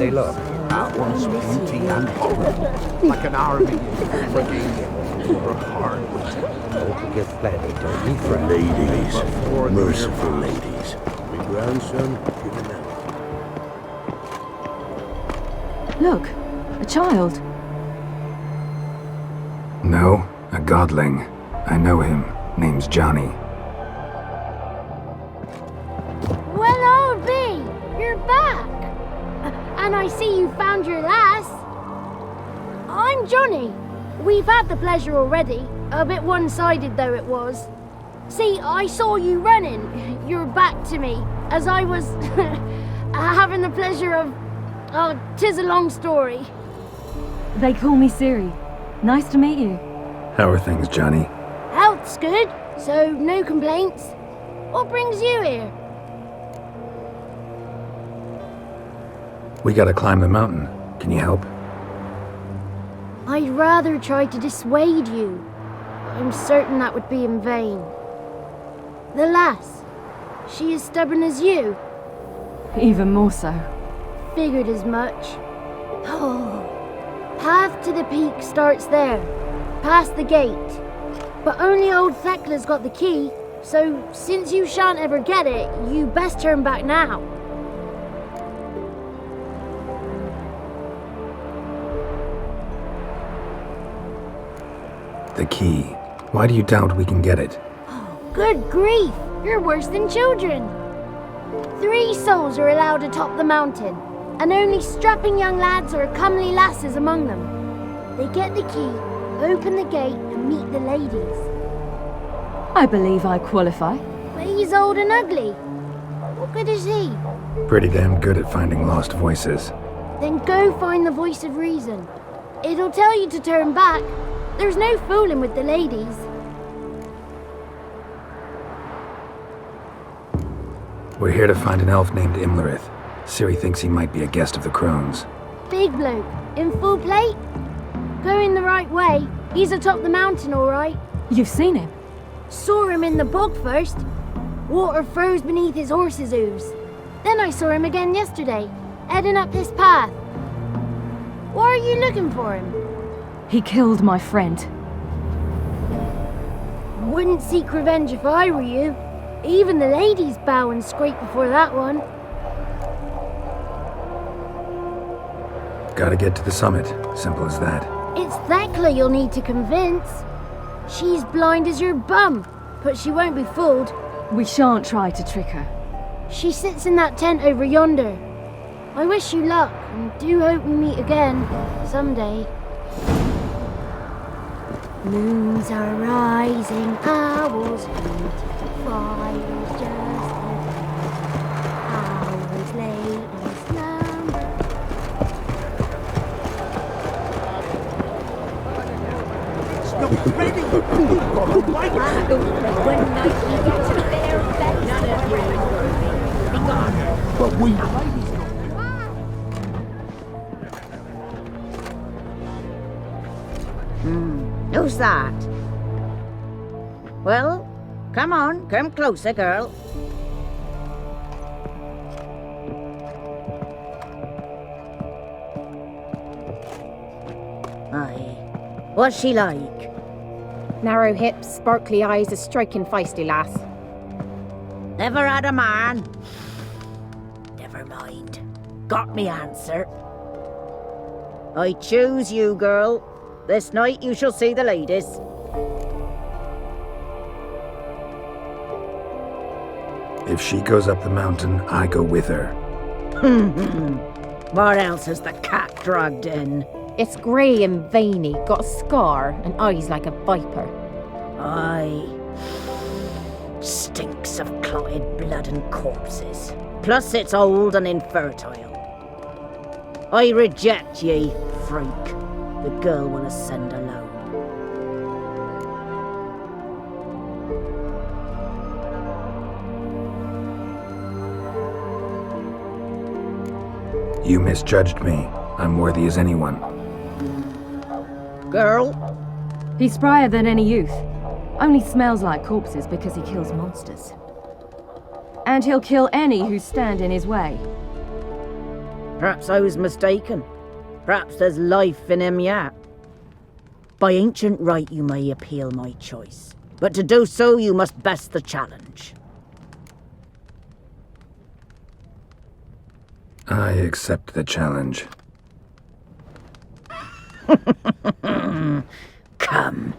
they look? At once beauty and horror, like an army in regalia or a hard. Oh, to give plenty, don't be friend. Ladies, merciful ladies. My grandson, give him out. Look, a child. No, a godling. I know him. Name's Johnny. Well, I'll be. You're back. And I see you found your lass. I'm Johnny. We've had the pleasure already. A bit one-sided though it was. See, I saw you running. Your back to me. As I was having the pleasure of... Oh, 'tis a long story. They call me Ciri. Nice to meet you. How are things, Johnny? Health's good, so no complaints. What brings you here? We gotta climb the mountain. Can you help? I'd rather try to dissuade you. I'm certain that would be in vain. The lass, she as stubborn as you? Even more so. Figured as much. Oh. Path to the peak starts there, past the gate. But only old Thekla's got the key, so since you shan't ever get it, you best turn back now. The key. Why do you doubt we can get it? Good grief, you're worse than children. 3 souls are allowed atop the mountain, and only strapping young lads or comely lasses among them. They get the key, open the gate, and meet the ladies. I believe I qualify. But he's old and ugly. What good is he? Pretty damn good at finding lost voices. Then go find the voice of reason. It'll tell you to turn back. There's no fooling with the ladies. We're here to find an elf named Imlerith. Ciri thinks he might be a guest of the Crones. Big bloke, in full plate? Going the right way. He's atop the mountain, all right. You've seen him? Saw him in the bog first. Water froze beneath his horse's hooves. Then I saw him again yesterday, heading up this path. Why are you looking for him? He killed my friend. Wouldn't seek revenge if I were you. Even the ladies bow and scrape before that one. Gotta get to the summit. Simple as that. It's Thekla you'll need to convince. She's blind as your bum, but she won't be fooled. We shan't try to trick her. She sits in that tent over yonder. I wish you luck, and do hope we meet again, someday. Moons are rising, owls hoot, fires just lit, hours late in slumber. Ready? One night we get to their beds, none of you be gone. But we... Who's that? Well, come on, come closer, girl. Aye. What's she like? Narrow hips, sparkly eyes, a striking feisty lass. Never had a man? Never mind. Got me answer. I choose you, girl. This night you shall see the ladies. If she goes up the mountain, I go with her. What else has the cat dragged in? It's grey and veiny, got a scar, and eyes like a viper. Aye. Stinks of clotted blood and corpses. Plus it's old and infertile. I reject ye, freak. The girl will ascend alone. You misjudged me. I'm worthy as anyone. Girl? He's sprier than any youth. Only smells like corpses because he kills monsters. And he'll kill any who stand in his way. Perhaps I was mistaken. Perhaps there's life in him yet. By ancient right you may appeal my choice, but to do so you must best the challenge. I accept the challenge. Come.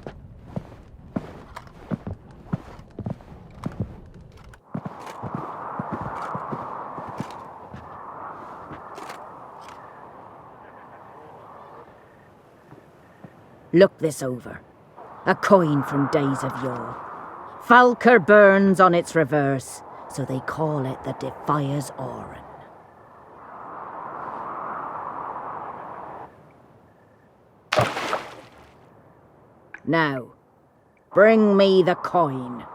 Look this over. A coin from days of yore. Falker burns on its reverse, so they call it the Defiers Oren. Now, bring me the coin.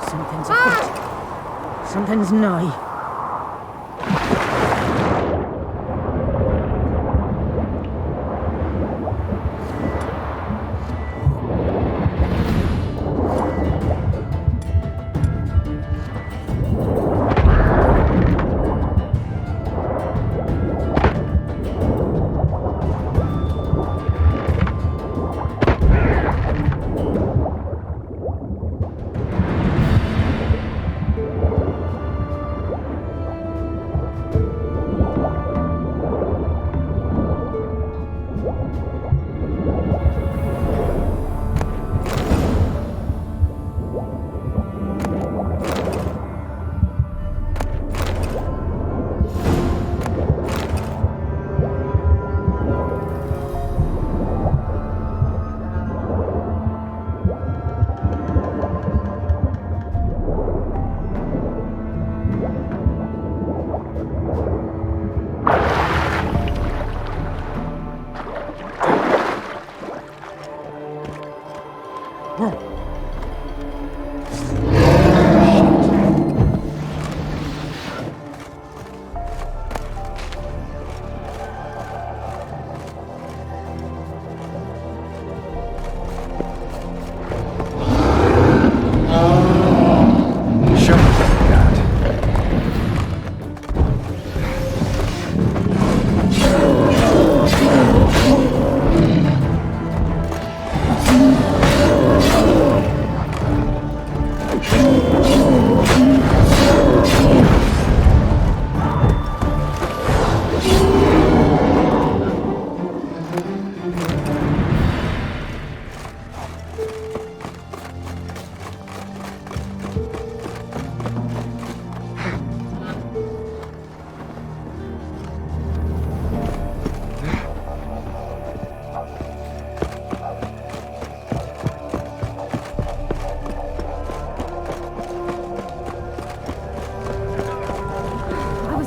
Something's afoot. Something's nigh.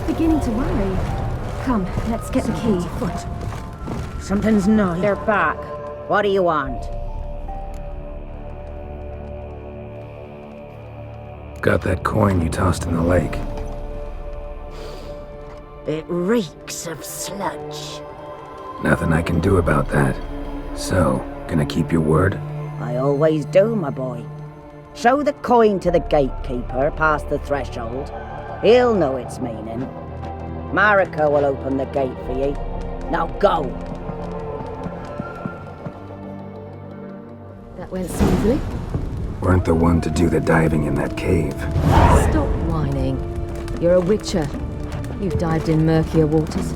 Beginning to worry. Come, let's get the key. Something's nigh. They're back. What do you want? Got that coin you tossed in the lake. It reeks of sludge. Nothing I can do about that. So, gonna keep your word? I always do, my boy. Show the coin to the gatekeeper past the threshold. He'll know its meaning. Marika will open the gate for you. Now go! That went smoothly. Weren't the one to do the diving in that cave. Stop whining. You're a witcher. You've dived in murkier waters.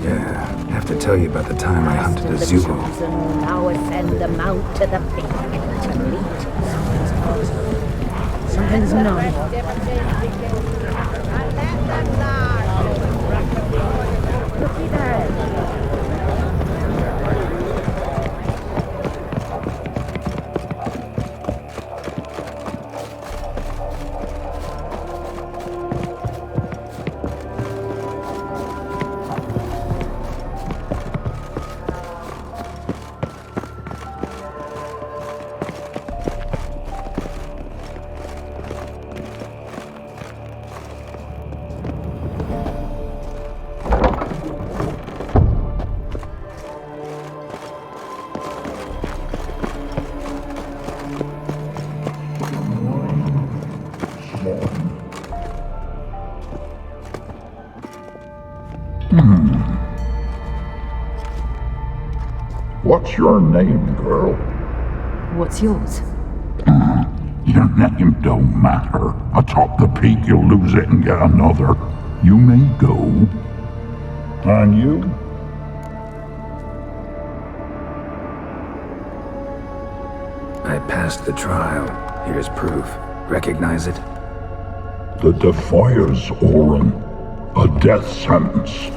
Yeah, have to tell you about the time I hunted a Zubo. Now send them out to the peak to meet. Something's nigh. Looky there. What's your name, girl? What's yours? Your name don't matter. Atop the peak, you'll lose it and get another. You may go. And you? I passed the trial. Here's proof. Recognize it? The Defiers, Orin. A death sentence.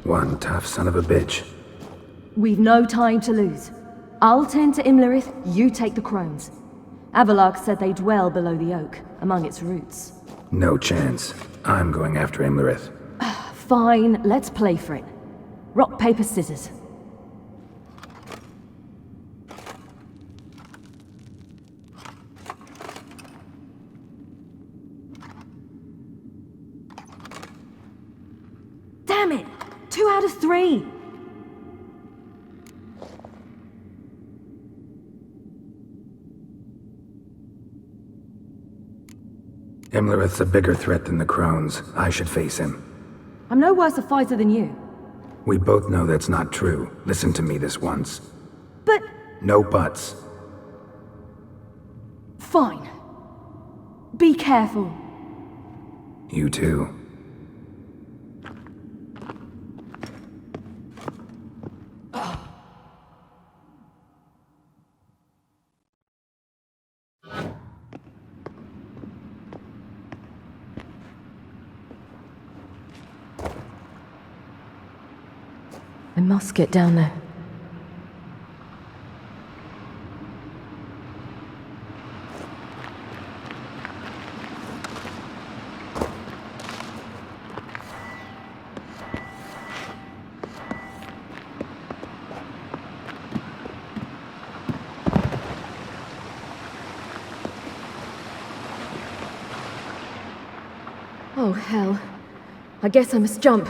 One tough son of a bitch. We've no time to lose. I'll tend to Imlerith, you take the crones. Avalark said they dwell below the oak, among its roots. No chance. I'm going after Imlerith. Fine, let's play for it. Rock, paper, scissors. Damn it! 2 out of 3! Imlerith's a bigger threat than the crones. I should face him. I'm no worse a fighter than you. We both know that's not true. Listen to me this once. But... No buts. fine. Be careful. You too. I must get down there. Oh, hell. I guess I must jump.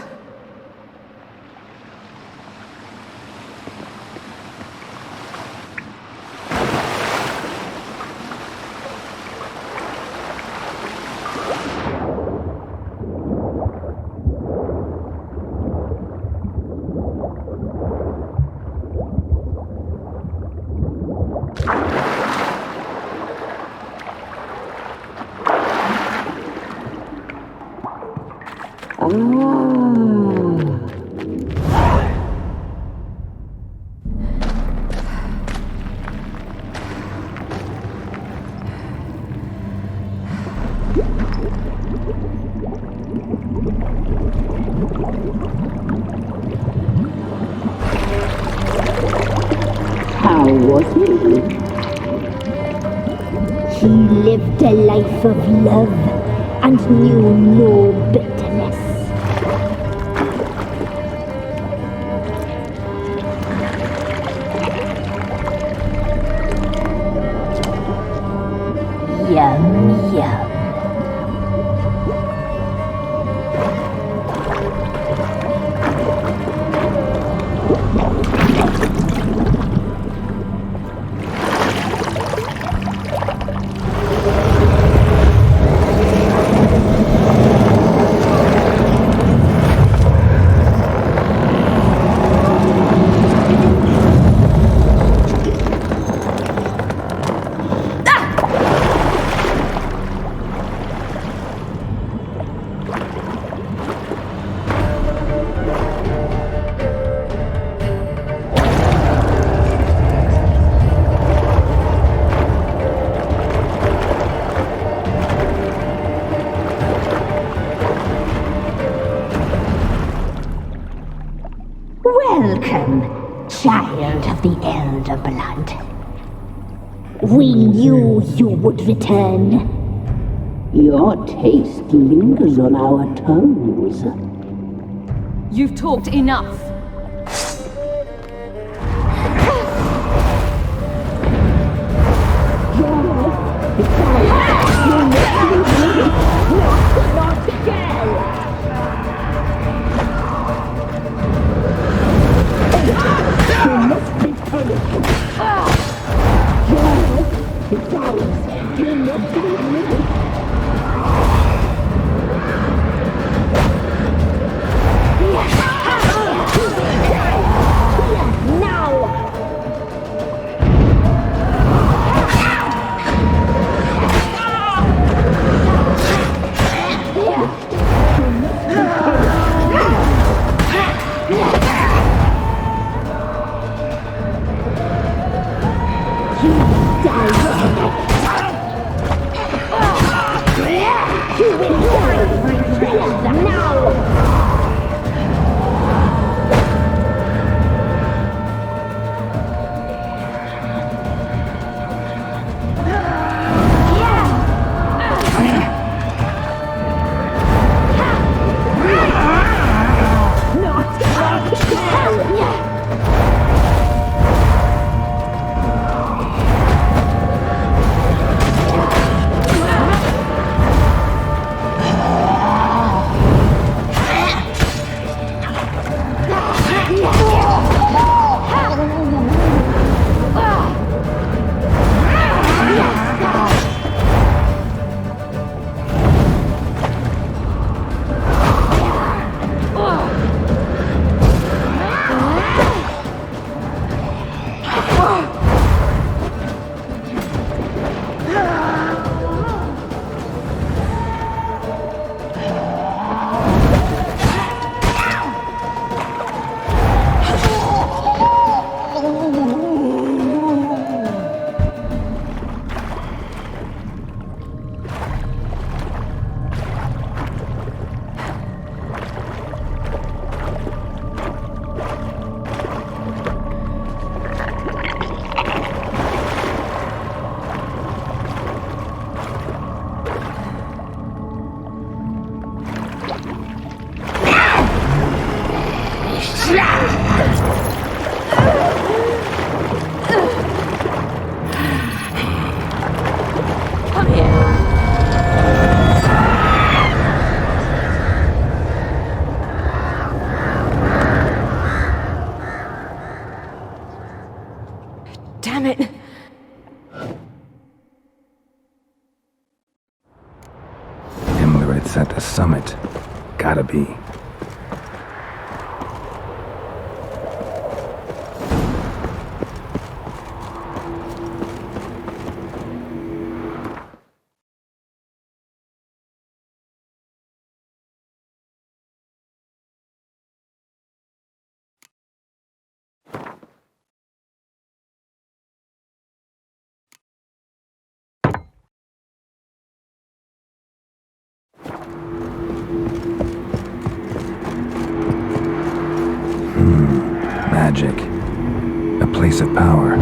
How was he? He lived a life of love and knew no bitterness. Yum, yum. Welcome, child of the Elder Blood. We knew you would return. Your taste lingers on our tongues. You've talked enough. Your life Damn it! Imlerith's at the summit. Gotta be. Magic. A place of power.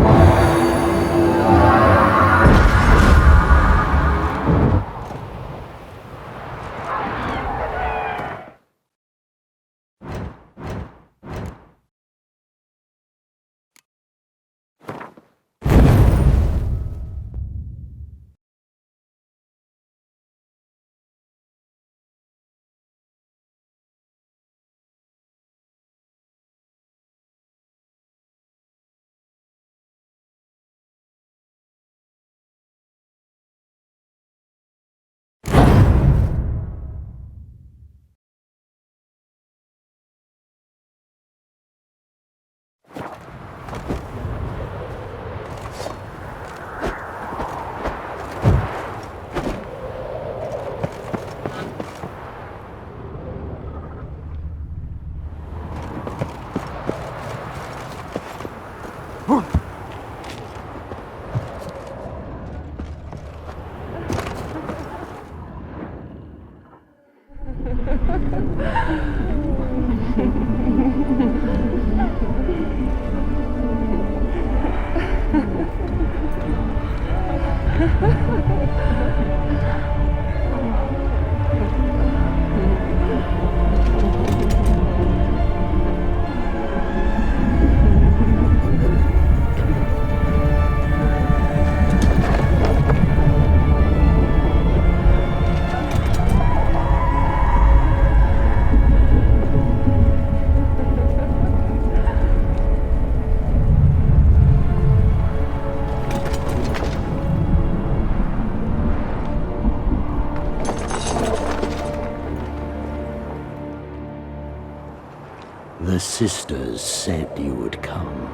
sisters said you would come.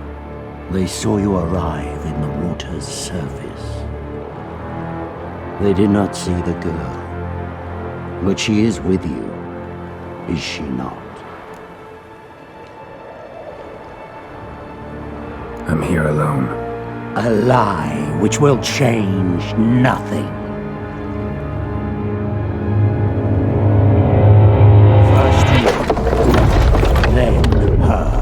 They saw you arrive in the water's surface. They did not see the girl. But she is with you, is she not? I'm here alone. A lie which will change nothing. First you, then her.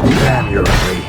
Damn, you're free.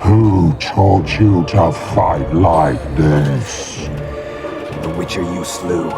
Who taught you to fight like this? The Witcher you slew.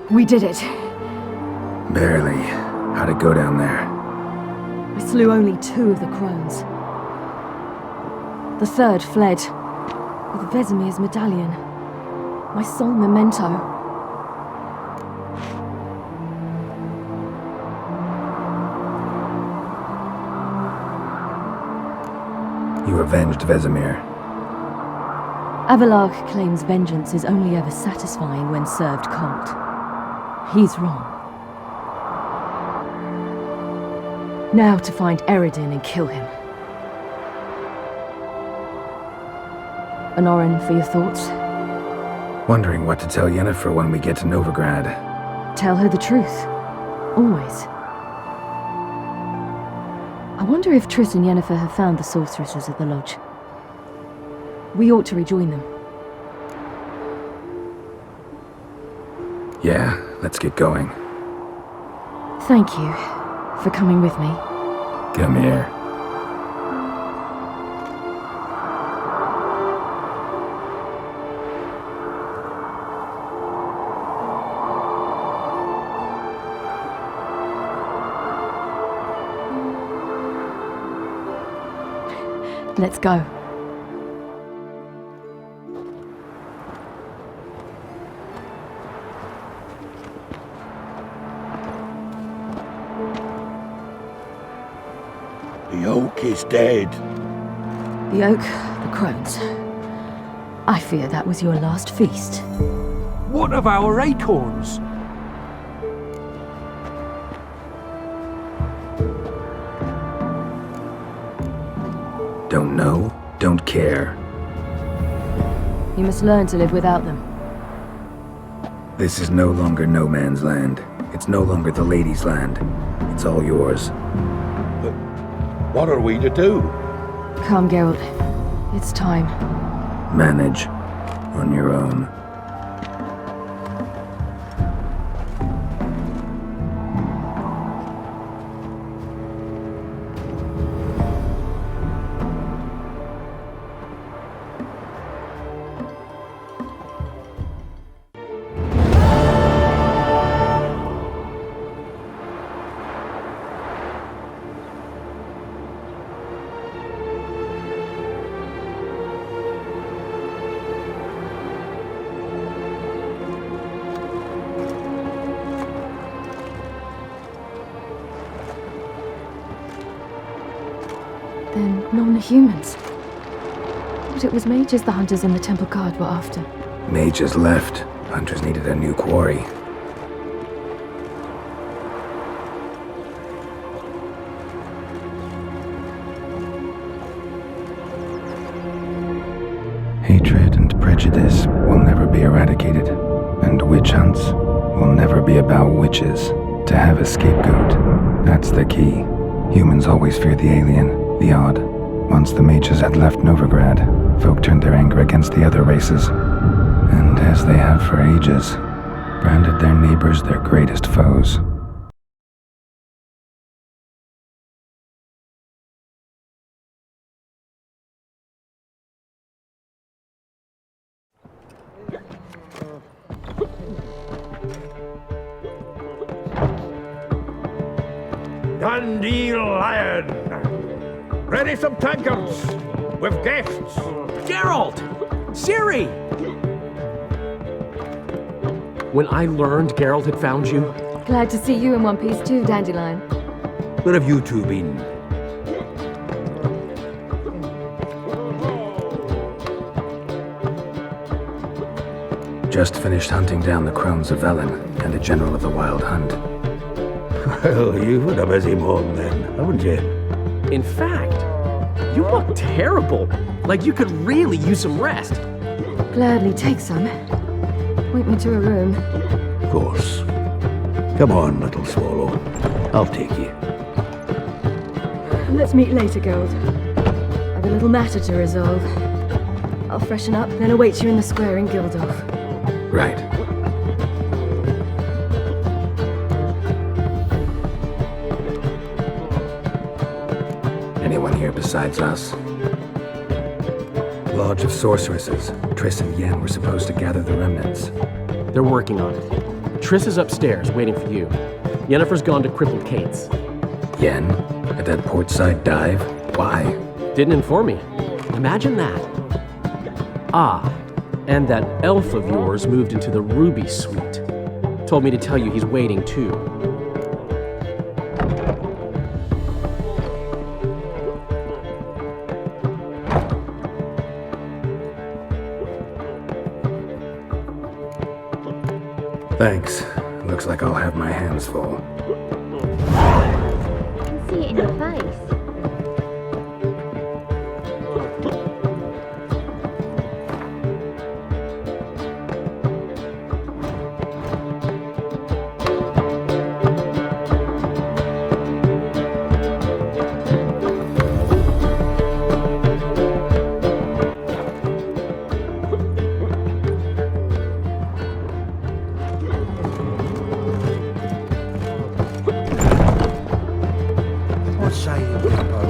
We did it. Barely. How'd it go down there? I slew only 2 of the crones. The third fled with Vesemir's medallion, my sole memento. avenged Vesemir. Avalark claims vengeance is only ever satisfying when served cold. He's wrong. Now to find Eredin and kill him. Honorin, for your thoughts? Wondering what to tell Yennefer when we get to Novigrad. Tell her the truth. Always. I wonder if Triss and Yennefer have found the sorceresses at the lodge. We ought to rejoin them. Yeah, let's get going. Thank you for coming with me. Come here. Let's go. The oak is dead. The oak, the crones. I fear that was your last feast. What of our acorns? Don't know, don't care. You must learn to live without them. This is no longer no man's land. It's no longer the lady's land. It's all yours. But what are we to do? Come, Geralt. It's time. Manage. On your own. Then non-humans. But it was mages the hunters in the Temple Guard were after. Mages left. Hunters needed a new quarry. Hatred and prejudice will never be eradicated, and witch hunts will never be about witches. To have a scapegoat, that's the key. Humans always fear the alien, the odd. Once the mages had left Novigrad, folk turned their anger against the other races, and as they have for ages, branded their neighbors their greatest foes. Dandelion! Ready some tankards with guests! Geralt! Ciri! When I learned Geralt had found you... Glad to see you in one piece too, Dandelion. Where have you two been? Just finished hunting down the crones of Velen and a general of the Wild Hunt. Well, you've had a busy morning then, haven't you? In fact, you look terrible. Like you could really use some rest. Gladly take some. Point me to a room. Of course. Come on, little swallow. I'll take you. Let's meet later, Geralt. I've a little matter to resolve. I'll freshen up, then await you in the square in Gildorf. Right. Anyone here besides us? Lodge of Sorceresses. Triss and Yen were supposed to gather the remnants. They're working on it. Triss is upstairs, waiting for you. Yennefer's gone to Crippled Kate's. Yen? At that portside dive? Why? Didn't inform me. Imagine that. Ah, and that elf of yours moved into the Ruby Suite. Told me to tell you he's waiting too. Thanks. Looks like I'll have my hands full. I can see it in your face. What say you, Pippo?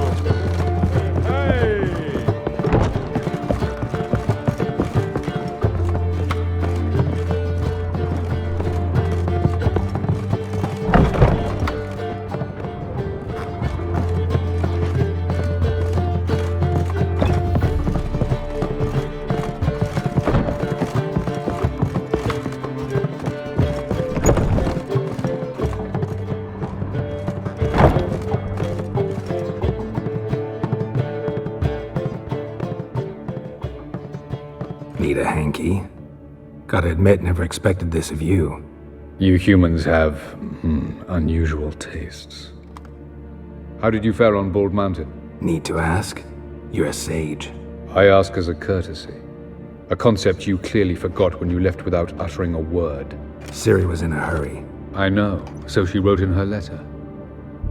Need a hanky? Gotta admit, never expected this of you. You humans have, unusual tastes. How did you fare on Bald Mountain? Need to ask? You're a sage. I ask as a courtesy. A concept you clearly forgot when you left without uttering a word. Ciri was in a hurry. I know, so she wrote in her letter.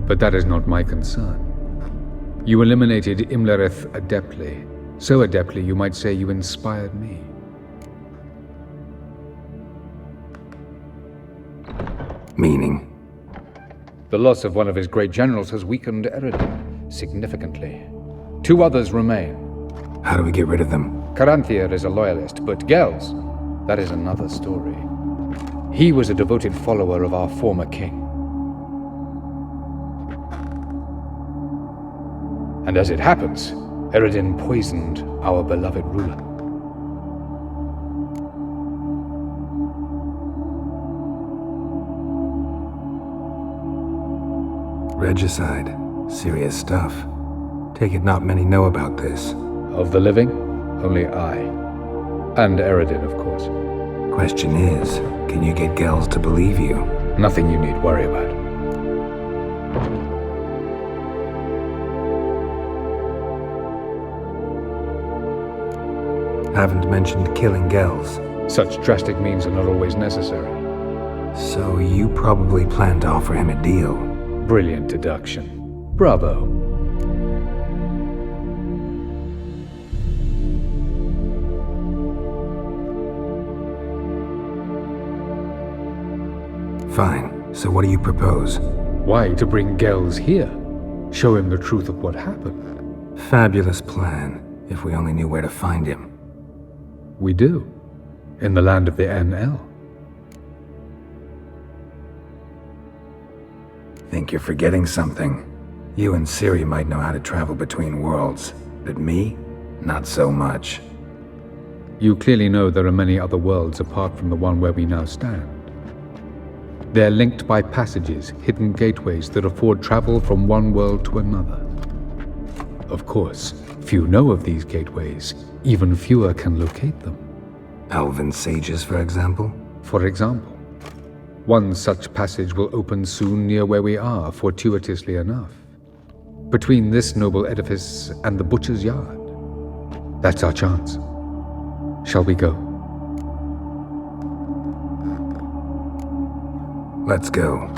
But that is not my concern. You eliminated Imlerith adeptly. So adeptly, you might say you inspired me. Meaning? The loss of one of his great generals has weakened Eredin significantly. 2 others remain. How do we get rid of them? Caranthir is a loyalist, but Gels, that is another story. He was a devoted follower of our former king. And as it happens, Eredin poisoned our beloved ruler. Regicide. Serious stuff. Take it not many know about this. Of the living, only I. And Eredin, of course. Question is, can you get Gels to believe you? Nothing you need worry about. Haven't mentioned killing Gels. Such drastic means are not always necessary. So you probably plan to offer him a deal. Brilliant deduction. Bravo. Fine. So what do you propose? Why, to bring Gels here. Show him the truth of what happened. Fabulous plan, if we only knew where to find him. We do. In the land of the NL. Think you're forgetting something. You and Ciri might know how to travel between worlds, but me? Not so much. You clearly know there are many other worlds apart from the one where we now stand. They're linked by passages, hidden gateways that afford travel from one world to another. Of course, few know of these gateways, even fewer can locate them. Elven sages, for example? For example. One such passage will open soon near where we are, fortuitously enough. Between this noble edifice and the butcher's yard. That's our chance. Shall we go? Let's go.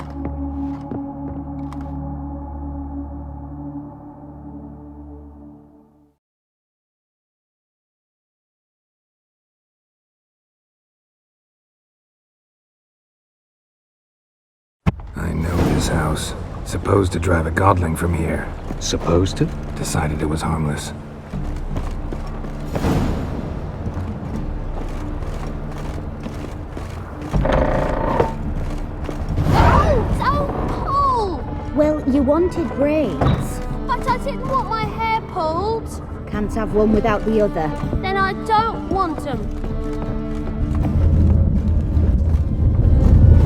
I know this house. Supposed to drive a godling from here. Supposed to? Decided it was harmless. Well, you wanted braids. But I didn't want my hair pulled. Can't have one without the other. Then I don't want them.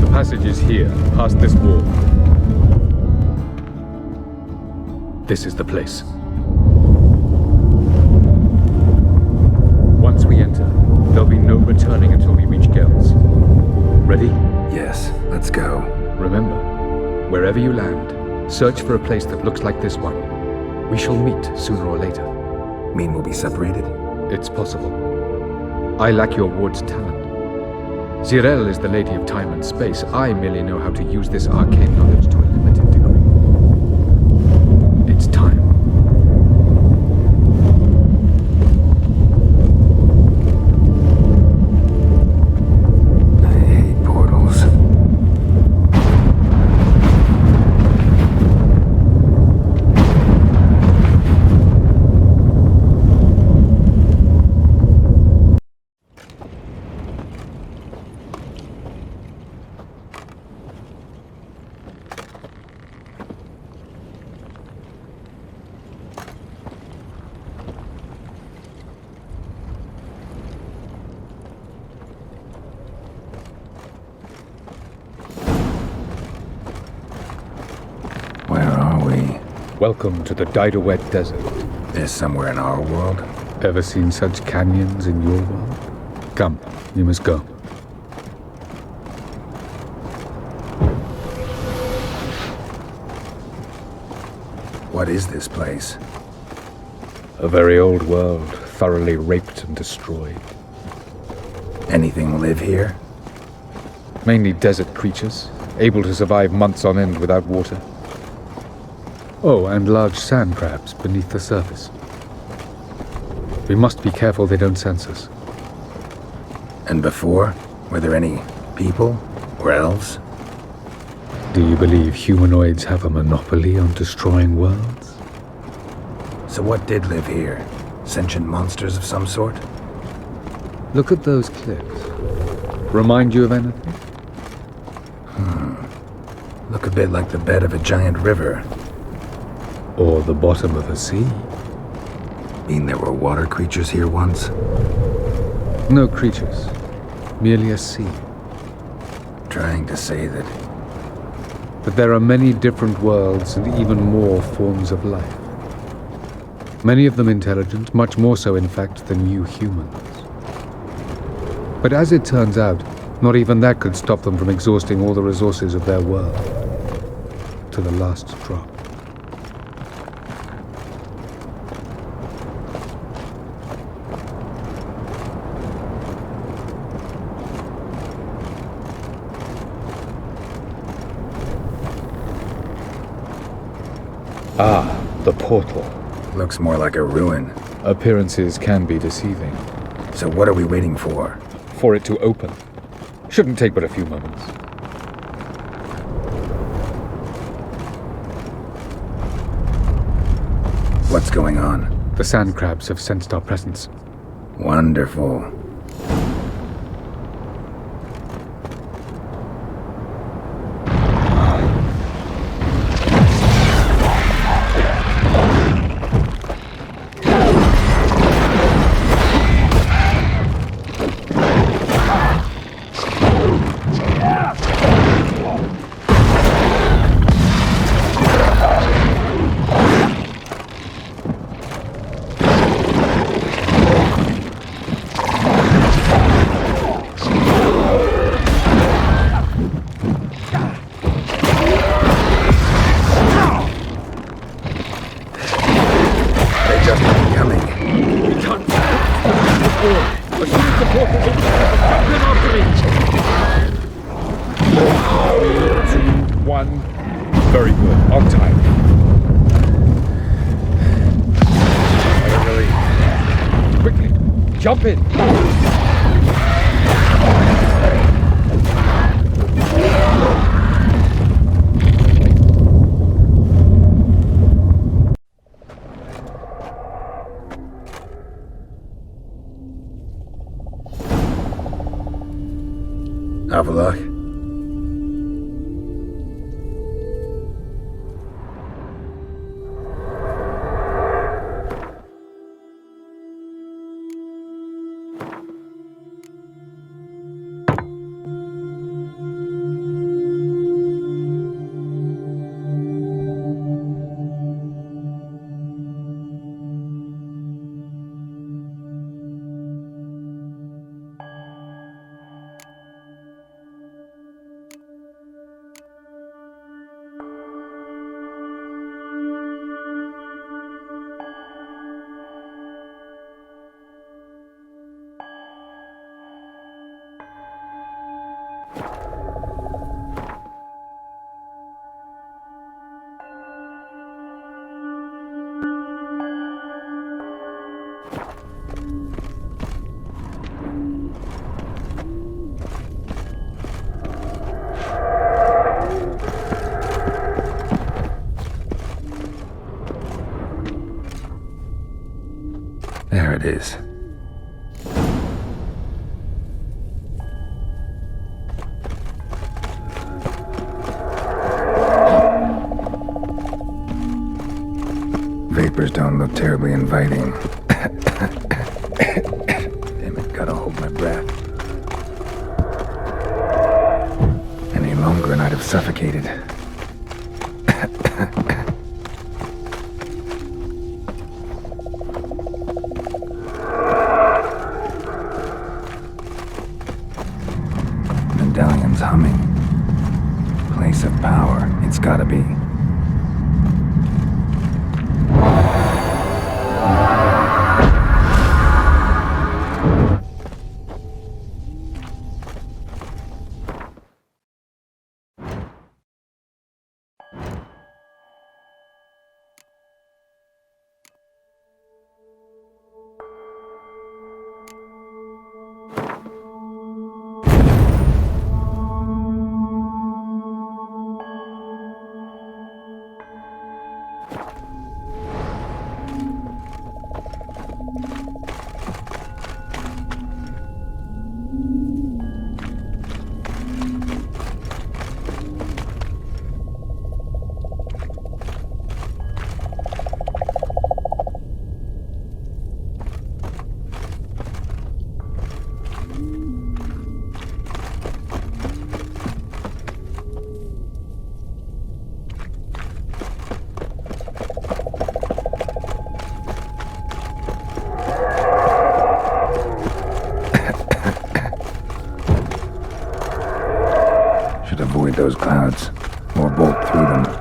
The passage is here, past this wall. This is the place. Once we enter, there'll be no returning until we reach Gels. Ready? Let's go. Remember, wherever you land, search for a place that looks like this one. We shall meet sooner or later. Mean we'll be separated? It's possible. I lack your ward's talent. Zirel is the lady of time and space. I merely know how to use this arcane knowledge to a limited degree. It's time. I hate portals. Where are we? Welcome to the Didowet Desert. This somewhere in our world? Ever seen such canyons in your world? Come, you must go. What is this place? A very old world, thoroughly raped and destroyed. Anything live here? Mainly desert creatures, able to survive months on end without water. Oh, and large sand crabs beneath the surface. We must be careful they don't sense us. And before? Were there any people? Or elves? Do you believe humanoids have a monopoly on destroying worlds? So what did live here? Sentient monsters of some sort? Look at those cliffs. Remind you of anything? Look a bit like the bed of a giant river. Or the bottom of a sea? Mean there were water creatures here once? No creatures. Merely a sea. Trying to say that... That there are many different worlds and even more forms of life. Many of them intelligent, much more so in fact than you humans. But as it turns out, not even that could stop them from exhausting all the resources of their world. To the last drop. Ah, the portal. Looks more like a ruin. Appearances can be deceiving. So what are we waiting for? For it to open. Shouldn't take but a few moments. What's going on? The sand crabs have sensed our presence. Wonderful. Very good. On time. Quickly, jump in. Avalok? it is. Vapors don't look terribly inviting. Damn it, gotta hold my breath. Any longer and I'd have suffocated. Medallion's humming. Place of power, it's gotta be. Should avoid those clouds, or bolt through them.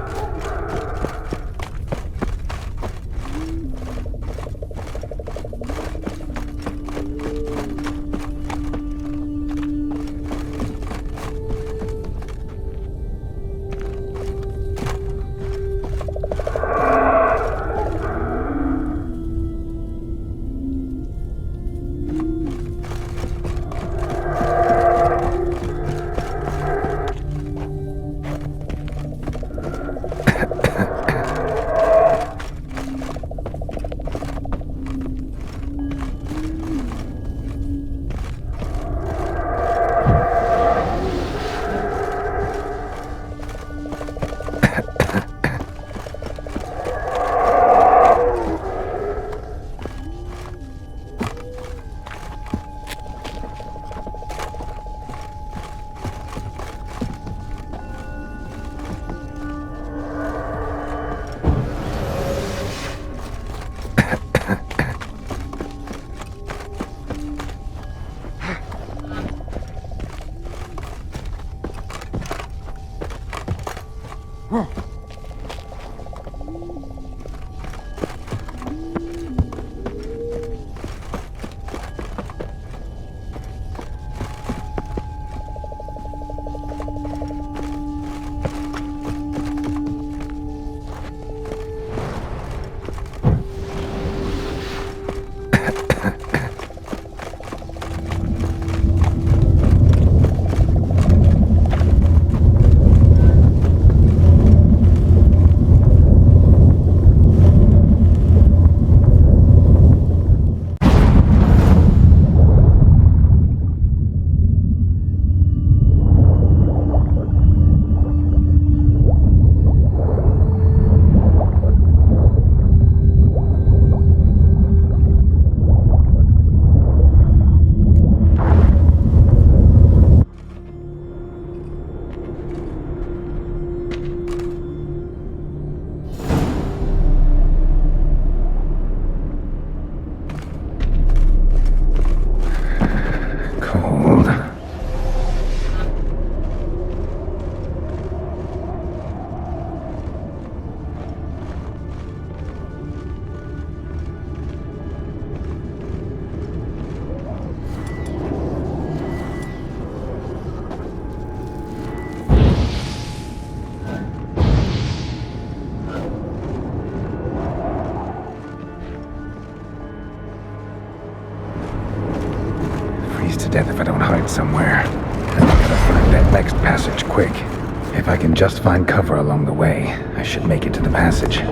Death if I don't hide somewhere. I gotta find that next passage quick. If I can just find cover along the way, I should make it to the passage.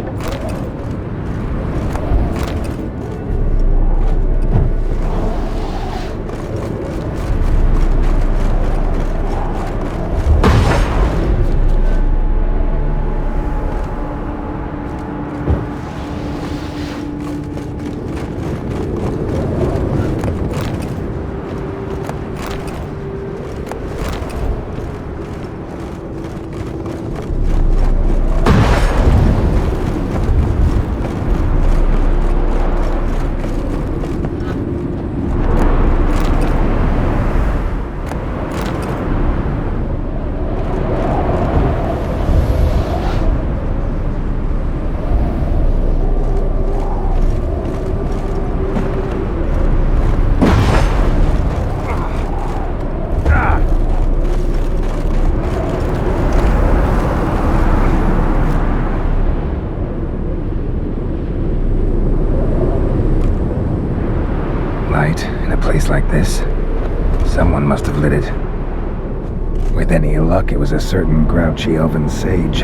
With any luck, it was a certain grouchy elven sage.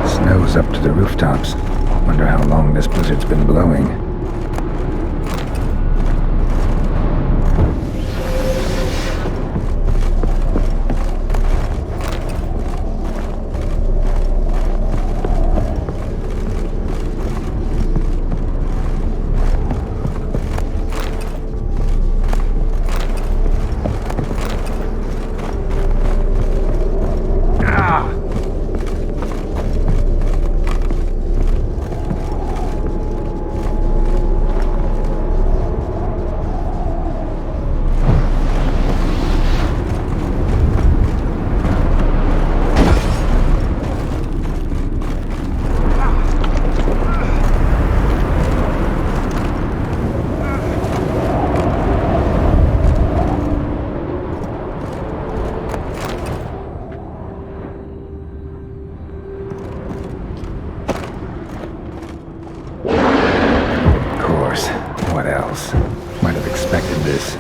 Snow's up to the rooftops. Wonder how long this blizzard's been blowing. What else? Might have expected this.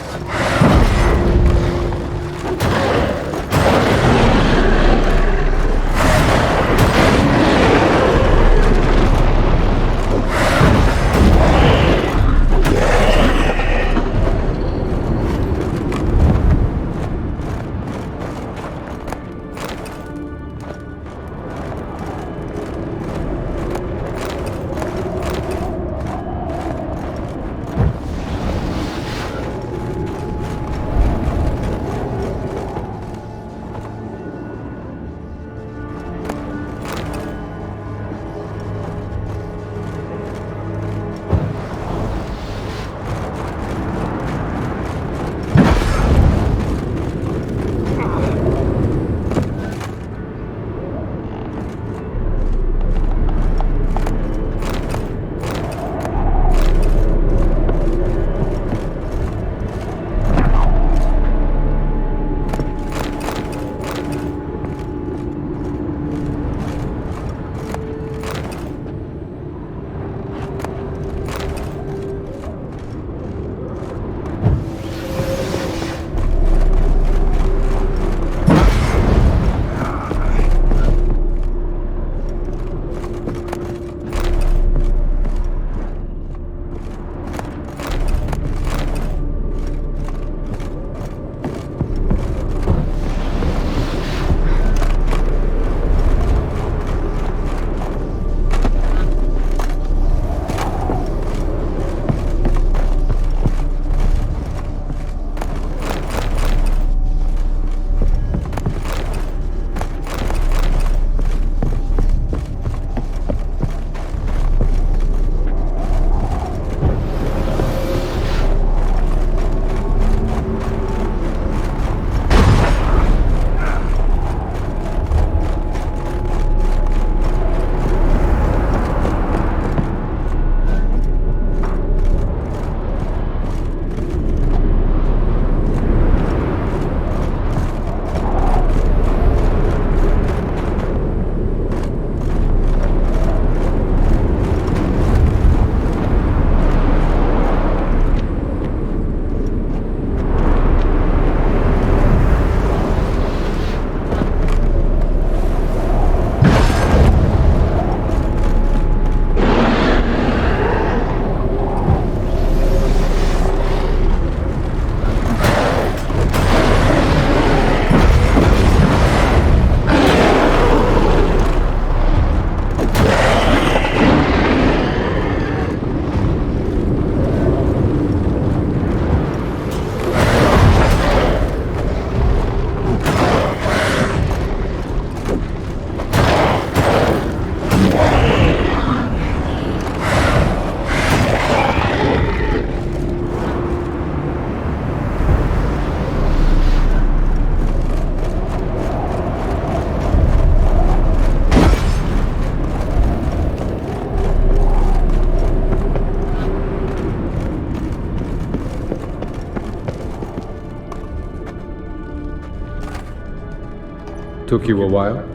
Took you a while?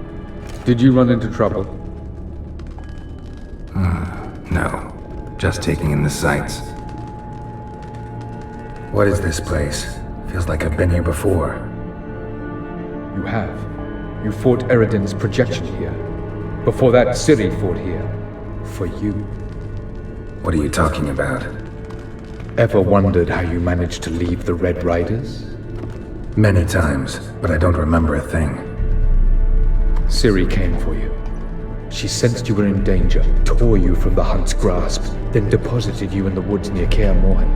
Did you run into trouble? No. Just taking in the sights. What is this place? Feels like I've been here before. You have. You fought Eridan's projection here. Before that, Ciri fought here. For you. What are you talking about? Ever wondered how you managed to leave the Red Riders? Many times, but I don't remember a thing. Ciri came for you. She sensed you were in danger, tore you from the Hunt's grasp, then deposited you in the woods near Kaer Morhen.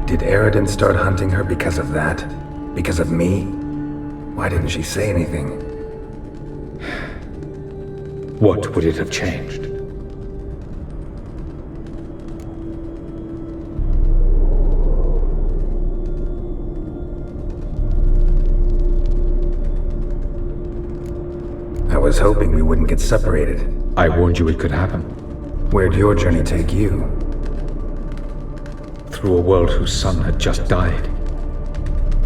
Did Eridan start hunting her because of that? Because of me? Why didn't she say anything? What would it have changed? I was hoping we wouldn't get separated. I warned you it could happen. Where'd your journey take you? Through a world whose sun had just died.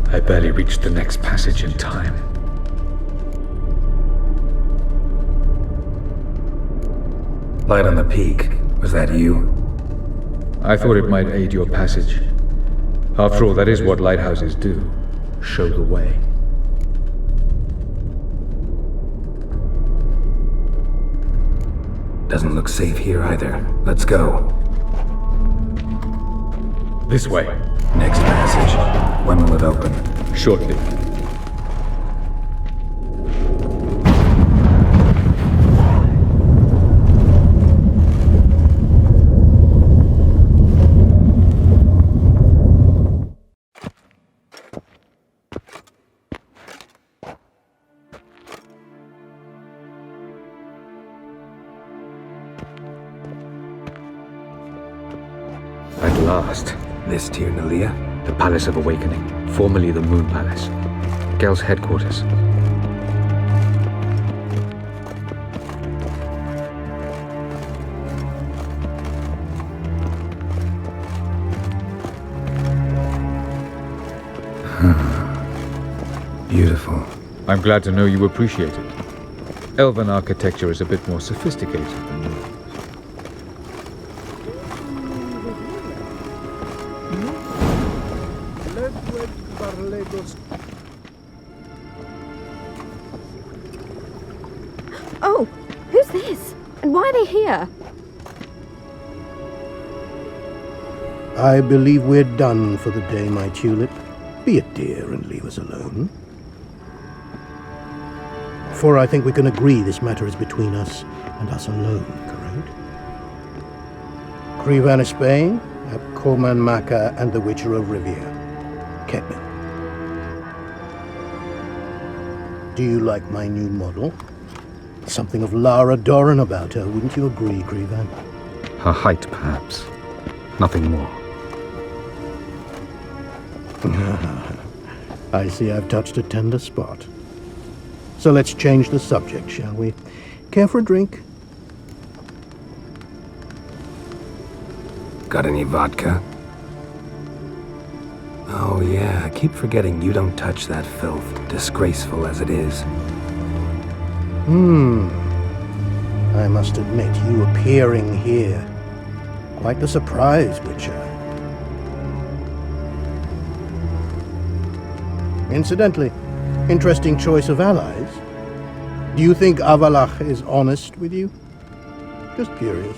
I barely reached the next passage in time. Light on the peak. Was that you? I thought it might aid your passage. After all, that is what lighthouses do. Show the way. Doesn't look safe here either. Let's go. This way. Next passage. When will it open? Shortly. At last. This Tir Nalia? The Palace of Awakening, formerly the Moon Palace. Gel's headquarters. Beautiful. I'm glad to know you appreciate it. Elven architecture is a bit more sophisticated than yours. Oh, who's this? And why are they here? I believe we're done for the day, my tulip. Be a dear and leave us alone. For I think we can agree this matter is between us and us alone, correct? Crevan of Spain, Abcoman Maka, and the Witcher of Rivia. Ketman. Do you like my new model? Something of Lara Doran about her, wouldn't you agree, Crevan? Her height, perhaps. Nothing more. I see I've touched a tender spot. So let's change the subject, shall we? Care for a drink? Got any vodka? Oh yeah, I keep forgetting you don't touch that filth, disgraceful as it is. I must admit, you appearing here. Quite the surprise, Witcher. Incidentally, interesting choice of allies. Do you think Avallac'h is honest with you? Just curious.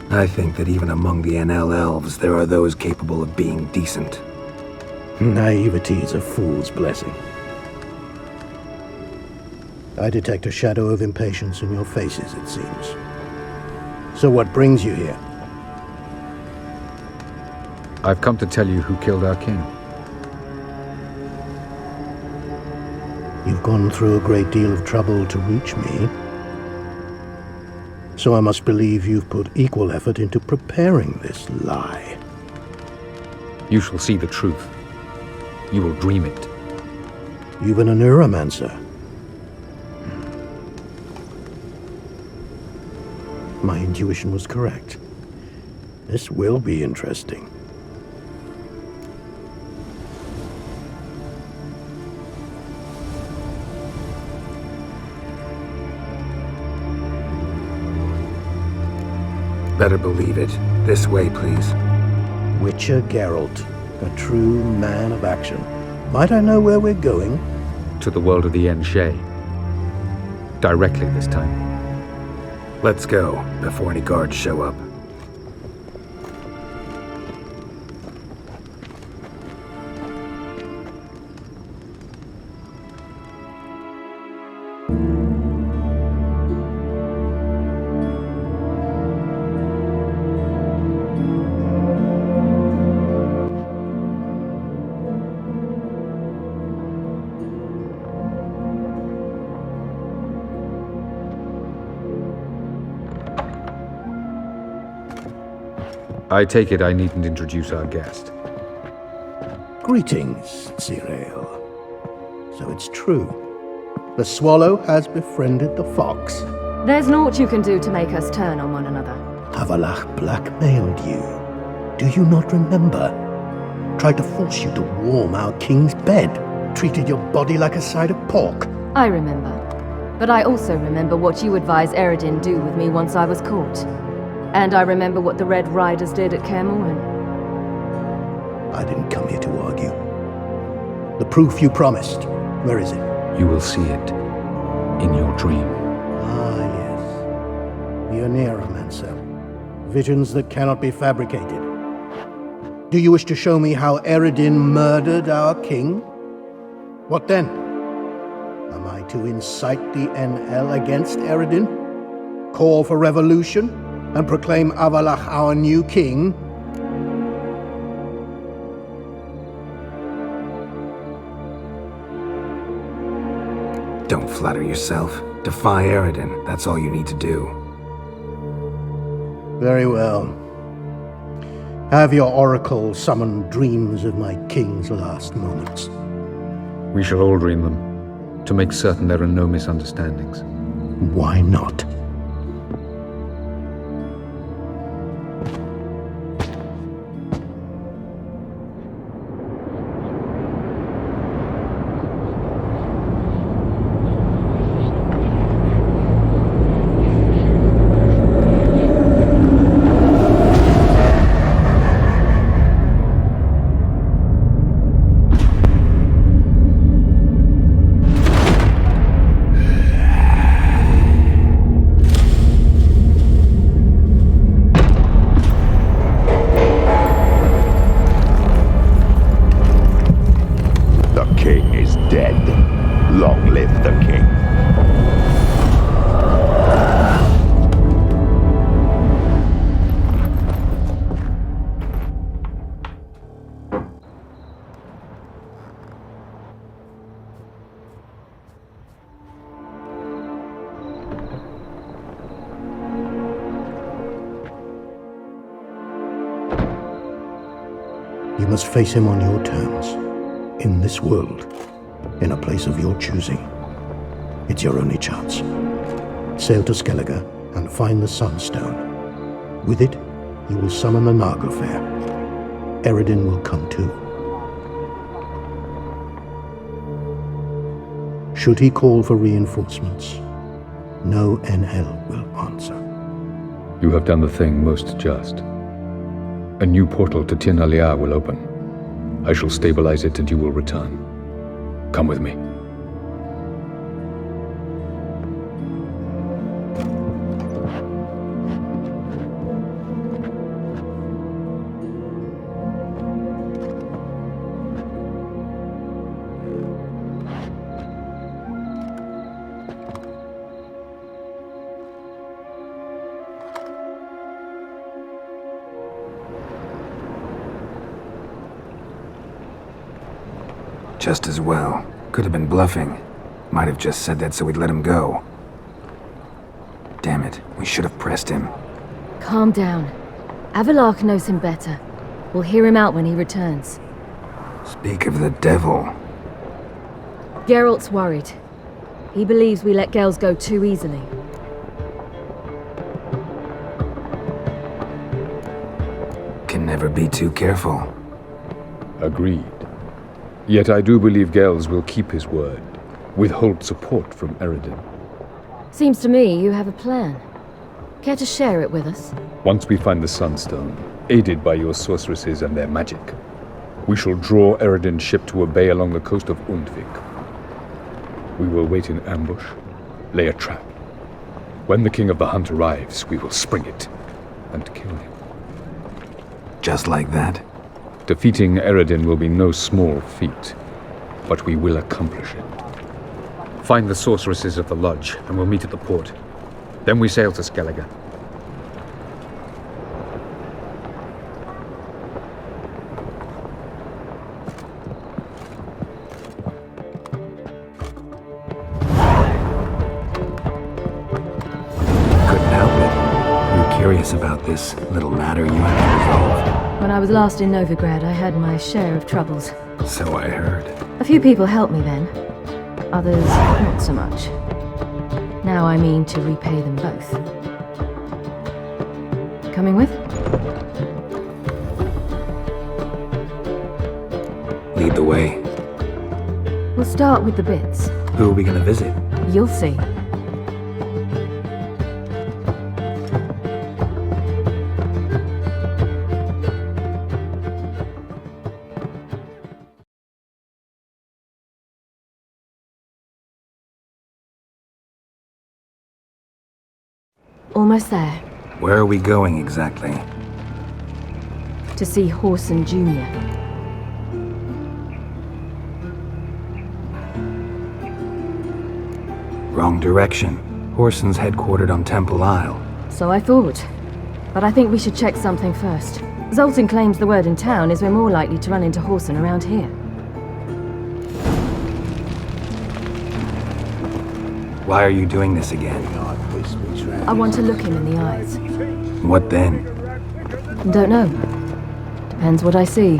I think that even among the NL elves, there are those capable of being decent. Naivety is a fool's blessing. I detect a shadow of impatience in your faces, it seems. So what brings you here? I've come to tell you who killed our king. You've gone through a great deal of trouble to reach me. So I must believe you've put equal effort into preparing this lie. You shall see the truth. You will dream it. You've been a neuromancer. My intuition was correct. This will be interesting. Better believe it. This way, please. Witcher Geralt, a true man of action. Might I know where we're going? To the world of the Enshe. Directly this time. Let's go, before any guards show up. I take it I needn't introduce our guest. Greetings, Cyril. So it's true. The swallow has befriended the fox. There's naught you can do to make us turn on one another. Avalach blackmailed you. Do you not remember? Tried to force you to warm our king's bed. Treated your body like a side of pork. I remember. But I also remember what you advised Eredin do with me once I was caught. And I remember what the Red Riders did at Kaer Morhen. I didn't come here to argue. The proof you promised, where is it? You will see it in your dream. Ah, yes. The Oneiromancer. Visions that cannot be fabricated. Do you wish to show me how Eredin murdered our king? What then? Am I to incite the NL against Eredin? Call for revolution? And proclaim Avalach our new king? Don't flatter yourself. Defy Eredin. That's all you need to do. Very well. Have your oracle summon dreams of my king's last moments. We shall all dream them, to make certain there are no misunderstandings. Why not? You must face him on your terms. In this world. In a place of your choosing. It's your only chance. Sail to Skellige and find the Sunstone. With it, you will summon the Naglfar. Eredin will come too. Should he call for reinforcements, no NL will answer. You have done the thing most just. A new portal to Tir na Liar will open. I shall stabilize it and you will return. Come with me. Just as well. Could have been bluffing. Might have just said that so we'd let him go. Damn it, we should have pressed him. Calm down. Avalach knows him better. We'll hear him out when he returns. Speak of the devil. Geralt's worried. He believes we let Gels go too easily. Can never be too careful. Agreed. Yet I do believe Gels will keep his word, withhold support from Eredin. Seems to me you have a plan. Care to share it with us? Once we find the Sunstone, aided by your sorceresses and their magic, we shall draw Eredin's ship to a bay along the coast of Undvik. We will wait in ambush, lay a trap. When the King of the Hunt arrives, we will spring it and kill him. Just like that? Defeating Eredin will be no small feat, but we will accomplish it. Find the sorceresses of the lodge, and we'll meet at the port. Then we sail to Skellige. Couldn't help it. I'm curious about this little matter you have to resolve. When I was last in Novigrad, I had my share of troubles. So I heard. A few people helped me then. Others, not so much. Now I mean to repay them both. Coming with? Lead the way. We'll start with the bits. Who are we gonna visit? You'll see. Almost there. Where are we going exactly? To see Horson Jr. Wrong direction. Horson's headquartered on Temple Isle. So I thought. But I think we should check something first. Zoltan claims the word in town is we're more likely to run into Horson around here. Why are you doing this again? I want to look him in the eyes. What then? Don't know. Depends what I see.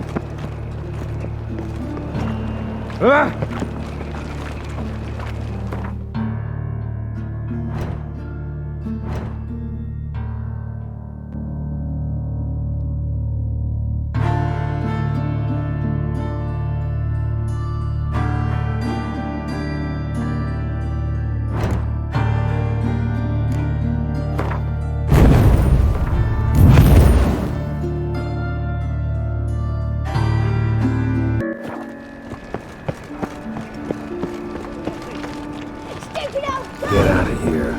Get out of here.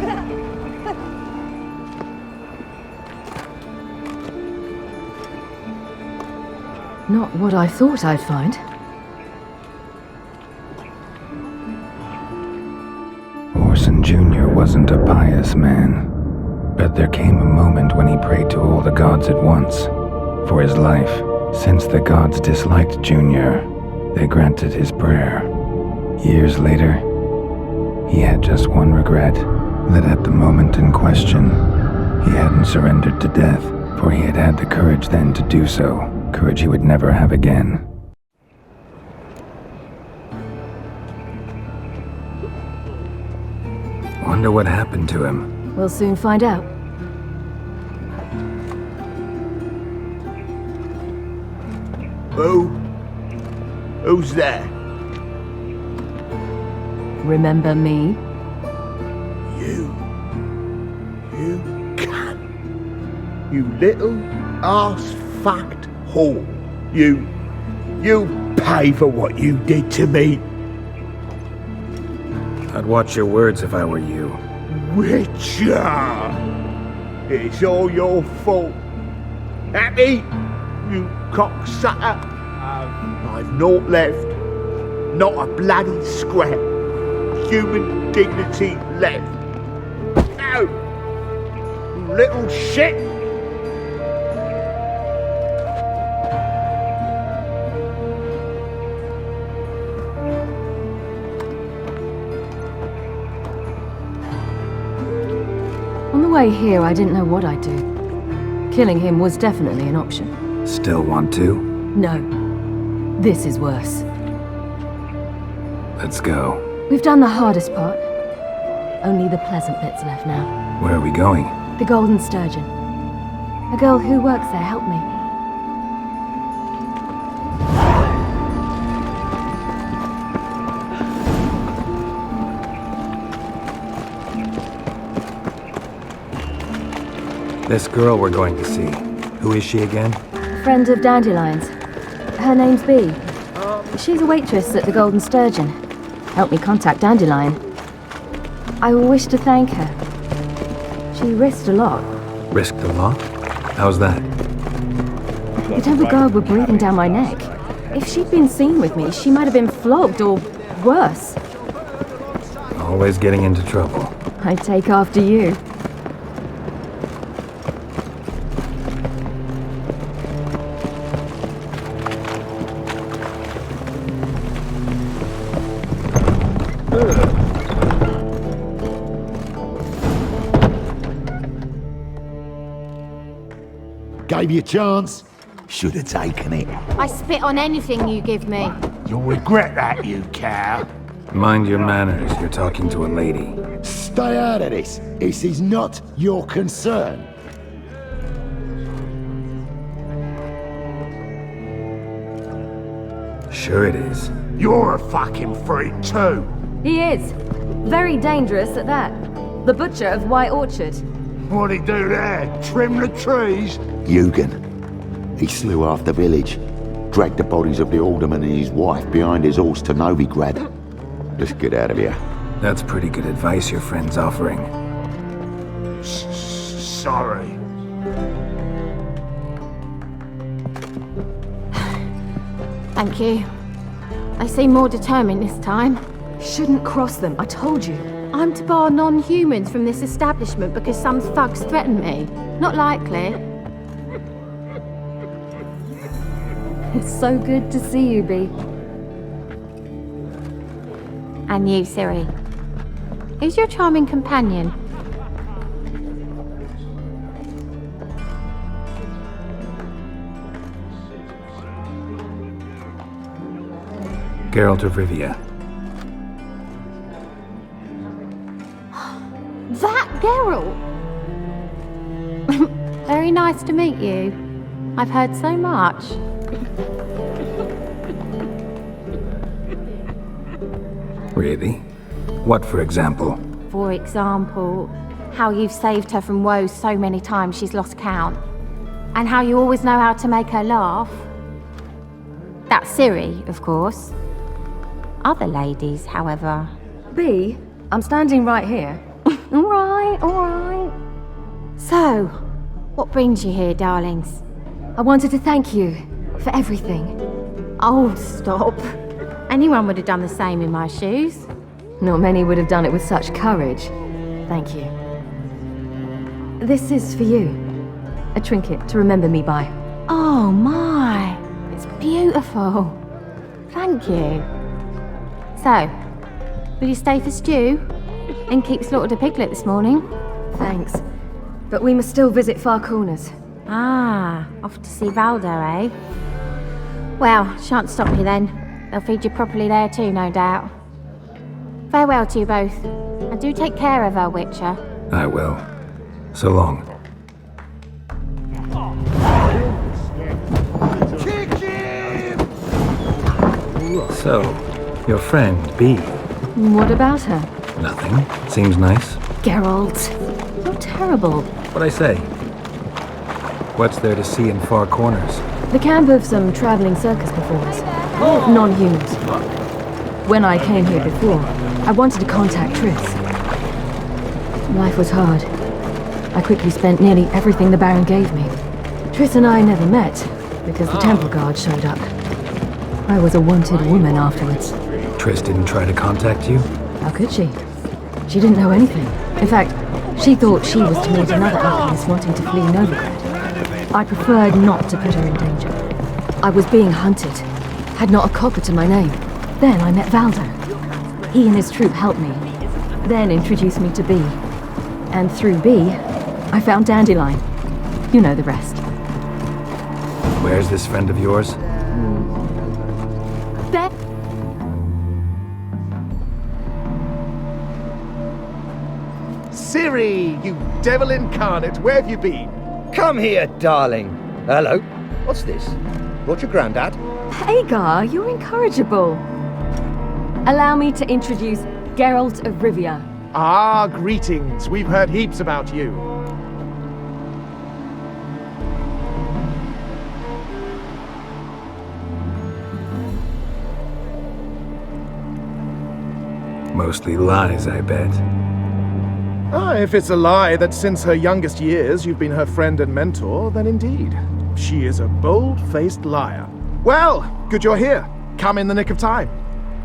Not what I thought I'd find. Horson Jr. wasn't a pious man, but there came a moment when he prayed to all the gods at once for his life. Since the gods disliked Jr., they granted his prayer. Years later, he had just one regret, that at the moment in question, he hadn't surrendered to death, for he had had the courage then to do so, courage he would never have again. Wonder what happened to him. We'll soon find out. Who's there? Remember me? You can. You little arse-fucked whore. You pay for what you did to me. I'd watch your words if I were you. Witcher! It's all your fault. Happy, you cocksucker. I've naught left. Not a bloody scrap. Human dignity left. No! You little shit! On the way here, I didn't know what I'd do. Killing him was definitely an option. Still want to? No. This is worse. Let's go. We've done the hardest part. Only the pleasant bits left now. Where are we going? The Golden Sturgeon. A girl who works there helped me. This girl we're going to see, who is she again? Friend of Dandelion's. Her name's Bee. She's a waitress at the Golden Sturgeon. Helped me contact Dandelion. I wish to thank her. She risked a lot. Risked a lot? How's that? The Temple Guard were breathing down my neck. If she'd been seen with me, she might have been flogged or worse. Always getting into trouble. I take after you. Gave you a chance. Should have taken it. I spit on anything you give me. You'll regret that, you cow. Mind your manners, you're talking to a lady. Stay out of this. This is not your concern. Sure it is. You're a fucking freak too. He is. Very dangerous at that. The butcher of White Orchard. What'd he do there? Trim the trees? Eugen. He slew half the village. Dragged the bodies of the alderman and his wife behind his horse to Novigrad. Just get out of here. That's pretty good advice your friend's offering. Sorry. Thank you. They seem more determined this time. Shouldn't cross them, I told you. I'm to bar non-humans from this establishment because some thugs threaten me. Not likely. It's so good to see you, Bee. And you, Ciri. Who's your charming companion? Geralt of Rivia. That Geralt! Very nice to meet you. I've heard so much. Really? What, for example? For example, how you've saved her from woes so many times she's lost count. And how you always know how to make her laugh. That's Ciri, of course. Other ladies, however. Bee, I'm standing right here. All right. So, what brings you here, darlings? I wanted to thank you for everything. Oh, stop. Anyone would have done the same in my shoes. Not many would have done it with such courage. Thank you. This is for you. A trinket to remember me by. Oh my, it's beautiful. Thank you. So, will you stay for stew? And keep slaughtered a piglet this morning? Thanks. But we must still visit Far Corners. Ah, off to see Valdo, eh? Well, shan't stop you then. They'll feed you properly there too, no doubt. Farewell to you both. And do take care of her, Witcher. I will. So long. So, your friend, Bee. What about her? Nothing. Seems nice. Geralt, you're terrible. What'd I say? What's there to see in Far Corners? The camp of some traveling circus performers. Non-humans. When I came here before, I wanted to contact Triss. Life was hard. I quickly spent nearly everything the Baron gave me. Triss and I never met, because the Temple Guard showed up. I was a wanted woman afterwards. Triss didn't try to contact you? How could she? She didn't know anything. In fact, she thought she was to meet another alchemist wanting to flee Novigrad. I preferred not to put her in danger. I was being hunted. Had not a copper to my name. Then I met Valdo. He and his troop helped me. Then introduced me to Bee. And through Bee, I found Dandelion. You know the rest. Where's this friend of yours? There. Ciri, you devil incarnate, where have you been? Come here, darling. Hello. What's this? Brought your granddad? Hagar, you're incorrigible. Allow me to introduce Geralt of Rivia. Ah, greetings. We've heard heaps about you. Mostly lies, I bet. If it's a lie that since her youngest years you've been her friend and mentor, then indeed, she is a bold-faced liar. Well, good you're here. Come in the nick of time.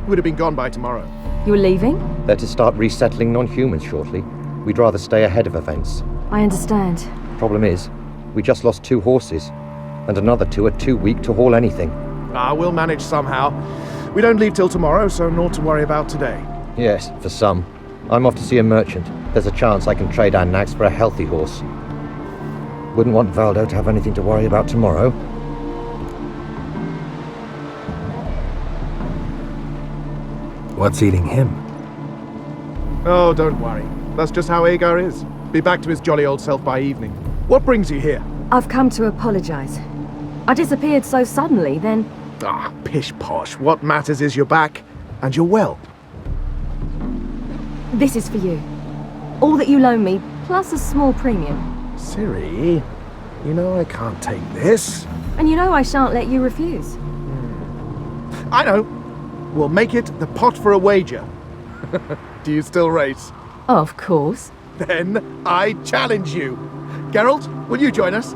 Would have been gone by tomorrow. You're leaving? They're to start resettling non-humans shortly. We'd rather stay ahead of events. I understand. Problem is, we just lost 2 horses, and another 2 are too weak to haul anything. We'll manage somehow. We don't leave till tomorrow, so naught to worry about today. Yes, for some. I'm off to see a merchant. There's a chance I can trade our nags for a healthy horse. Wouldn't want Valdo to have anything to worry about tomorrow. What's eating him? Oh, don't worry. That's just how Agar is. Be back to his jolly old self by evening. What brings you here? I've come to apologize. I disappeared so suddenly, then... Pish posh. What matters is you're back, and you're well. This is for you. All that you loan me, plus a small premium. Ciri, you know I can't take this. And you know I shan't let you refuse. I know. We'll make it the pot for a wager. Do you still race? Of course. Then I challenge you. Geralt, will you join us?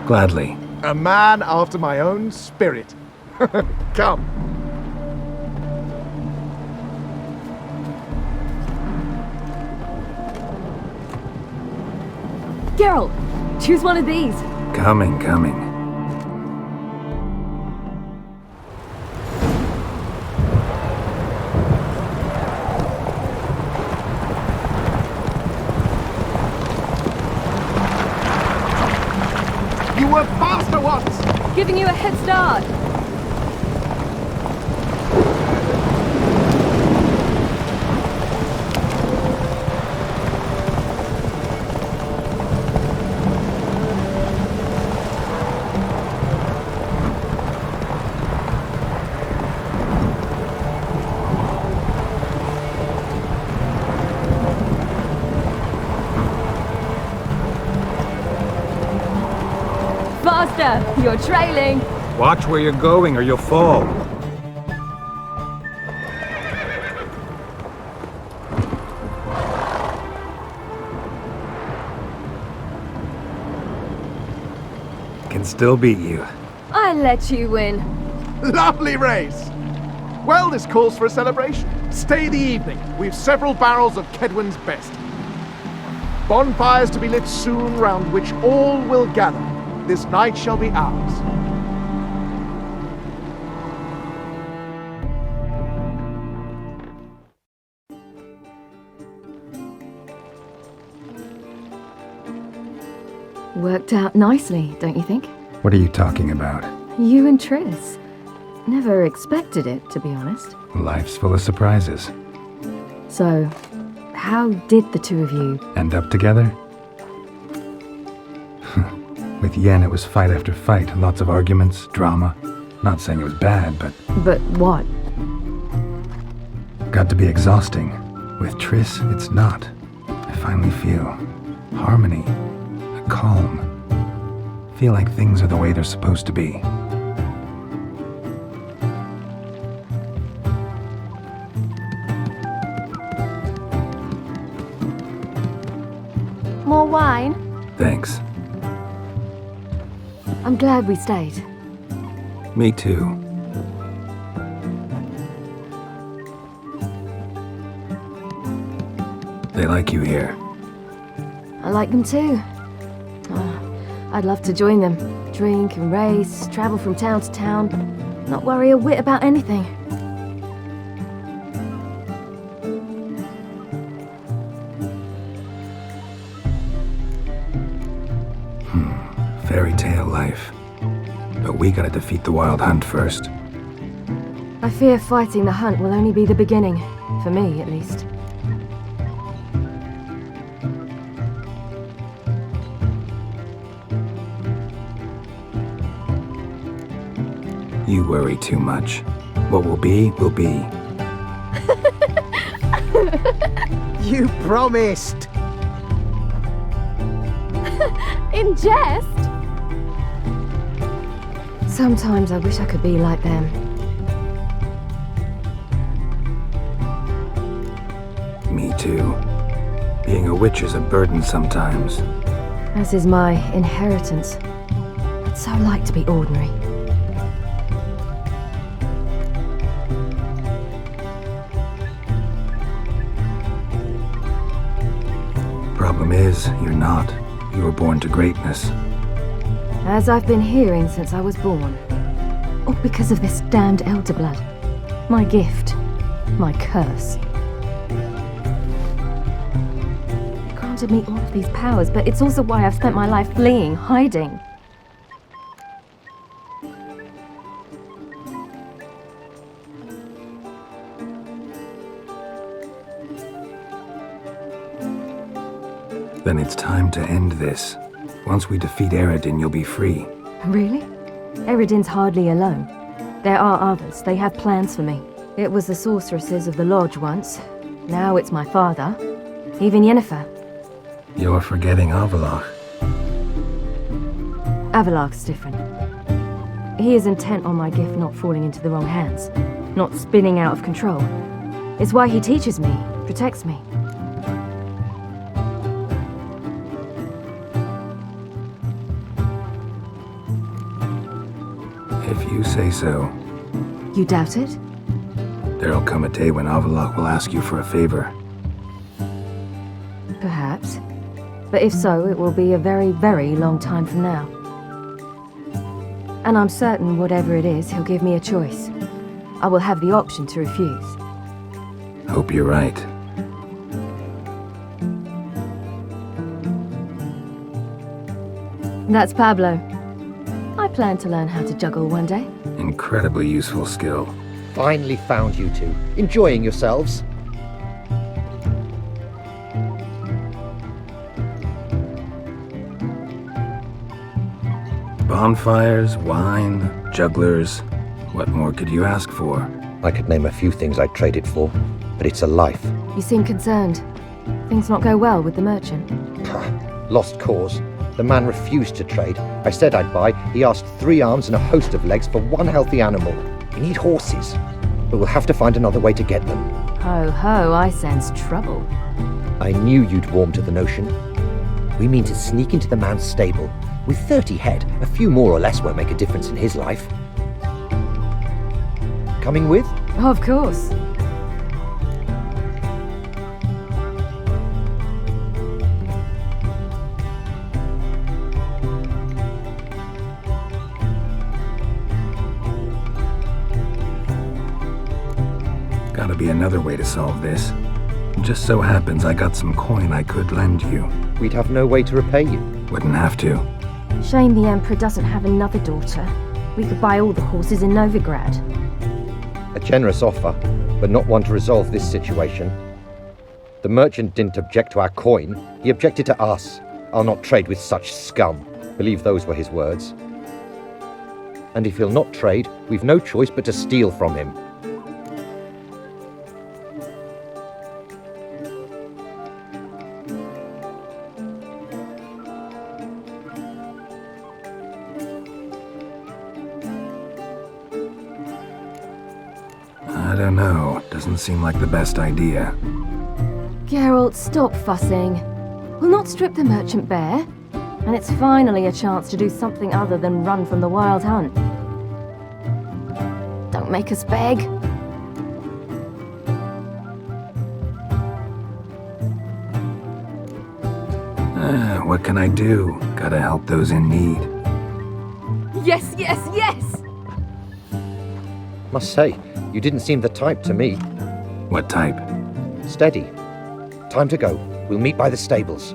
Gladly. A man after my own spirit. Come. Geralt, choose one of these. Coming. You were faster once! Giving you a head start. Faster! You're trailing! Watch where you're going or you'll fall. Can still beat you. I let you win. Lovely race! Well, this calls for a celebration. Stay the evening. We've several barrels of Kedwen's best. Bonfires to be lit soon, round which all will gather. This night shall be ours. Worked out nicely, don't you think? What are you talking about? You and Triss. Never expected it, to be honest. Life's full of surprises. So, how did the two of you... End up together? With Yen, it was fight after fight. Lots of arguments, drama. Not saying it was bad, but... But what? Got to be exhausting. With Triss, it's not. I finally feel harmony, a calm. Feel like things are the way they're supposed to be. More wine? Thanks. I'm glad we stayed. Me too. They like you here. I like them too. I'd love to join them. Drink and race, travel from town to town. Not worry a whit about anything. Fairy tale life. But we gotta defeat the Wild Hunt first. I fear fighting the hunt will only be the beginning. For me, at least. You worry too much. What will be, will be. You promised! In jest? Sometimes I wish I could be like them. Me too. Being a witch is a burden sometimes. As is my inheritance. I'd so like to be ordinary. Problem is, you're not. You were born to greatness. As I've been hearing since I was born. All because of this damned elder blood. My gift. My curse. It granted me all of these powers, but it's also why I've spent my life fleeing, hiding. Then it's time to end this. Once we defeat Eredin, you'll be free. Really? Eredin's hardly alone. There are others. They have plans for me. It was the sorceresses of the Lodge once. Now it's my father. Even Yennefer. You're forgetting Avallac'h. Avallac'h's different. He is intent on my gift not falling into the wrong hands. Not spinning out of control. It's why he teaches me, protects me. If you say so. You doubt it? There'll come a day when Avallac'h will ask you for a favor. Perhaps. But if so, it will be a very, very long time from now. And I'm certain whatever it is, he'll give me a choice. I will have the option to refuse. Hope you're right. That's Pablo. I plan to learn how to juggle one day. Incredibly useful skill. Finally found you two. Enjoying yourselves? Bonfires, wine, jugglers. What more could you ask for? I could name a few things I'd trade it for, but it's a life. You seem concerned. Things not go well with the merchant. Lost cause. The man refused to trade. I said I'd buy. He asked 3 arms and a host of legs for 1 healthy animal. We need horses, but we'll have to find another way to get them. Ho ho, I sense trouble. I knew you'd warm to the notion. We mean to sneak into the man's stable. With 30 head, a few more or less won't make a difference in his life. Coming with? Of course. Gotta be another way to solve this. Just so happens I got some coin I could lend you. We'd have no way to repay you. Wouldn't have to. Shame the Emperor doesn't have another daughter. We could buy all the horses in Novigrad. A generous offer, but not one to resolve this situation. The merchant didn't object to our coin. He objected to us. I'll not trade with such scum. Believe those were his words. And if he'll not trade, we've no choice but to steal from him. I don't know. Doesn't seem like the best idea. Geralt, stop fussing. We'll not strip the merchant bare. And it's finally a chance to do something other than run from the wild hunt. Don't make us beg. What can I do? Gotta help those in need. Yes, yes, yes! Must say, you didn't seem the type to me. What type? Steady. Time to go. We'll meet by the stables.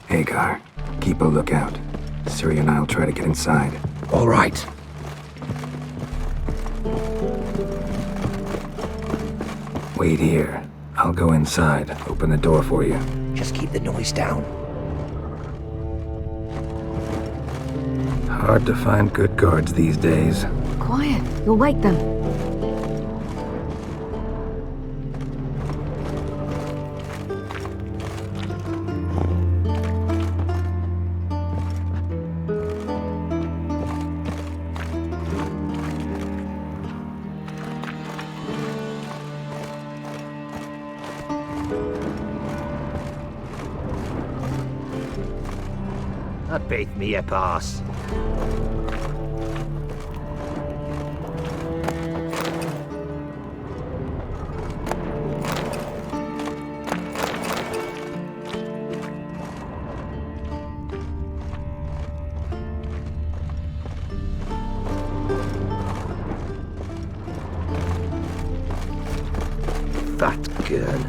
Hagar, keep a lookout. Ciri and I'll try to get inside. All right. Wait here. I'll I'll go inside, open the door for you. Just keep the noise down. Hard to find good guards these days. Quiet. You'll wake them. That beat me up arse. That girl.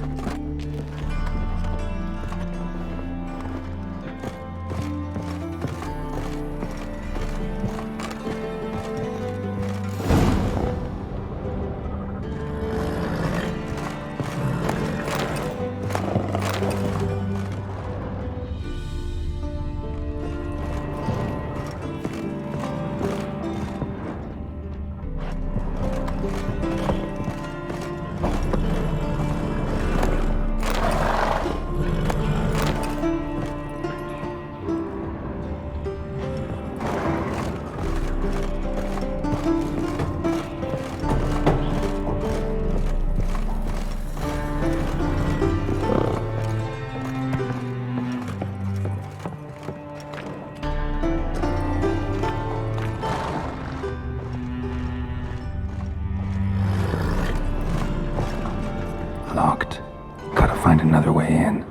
Locked. Gotta find another way in.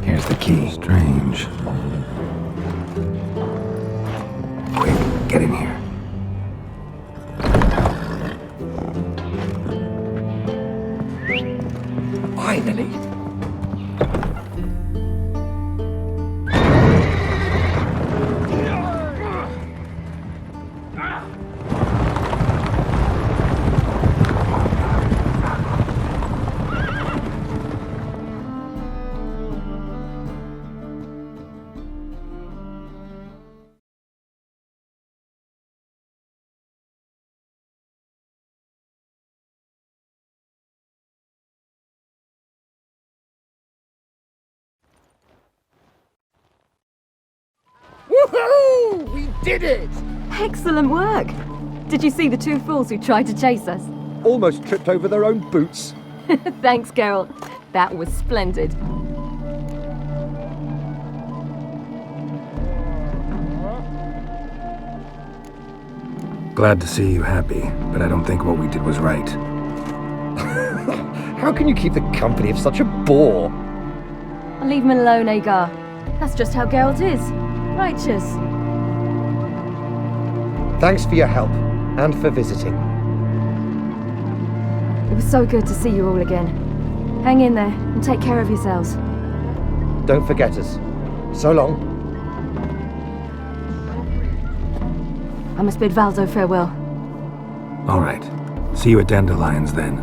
Here's the key. Strange. Quick, get in here. Finally! Woohoo! We did it! Excellent work. Did you see the two fools who tried to chase us? Almost tripped over their own boots. Thanks, Geralt. That was splendid. Glad to see you happy, but I don't think what we did was right. How can you keep the company of such a bore? I'll leave him alone, Agar. That's just how Geralt is. Righteous. Thanks for your help, and for visiting. It was so good to see you all again. Hang in there, and take care of yourselves. Don't forget us. So long. I must bid Valzo farewell. All right. See you at Dandelions then.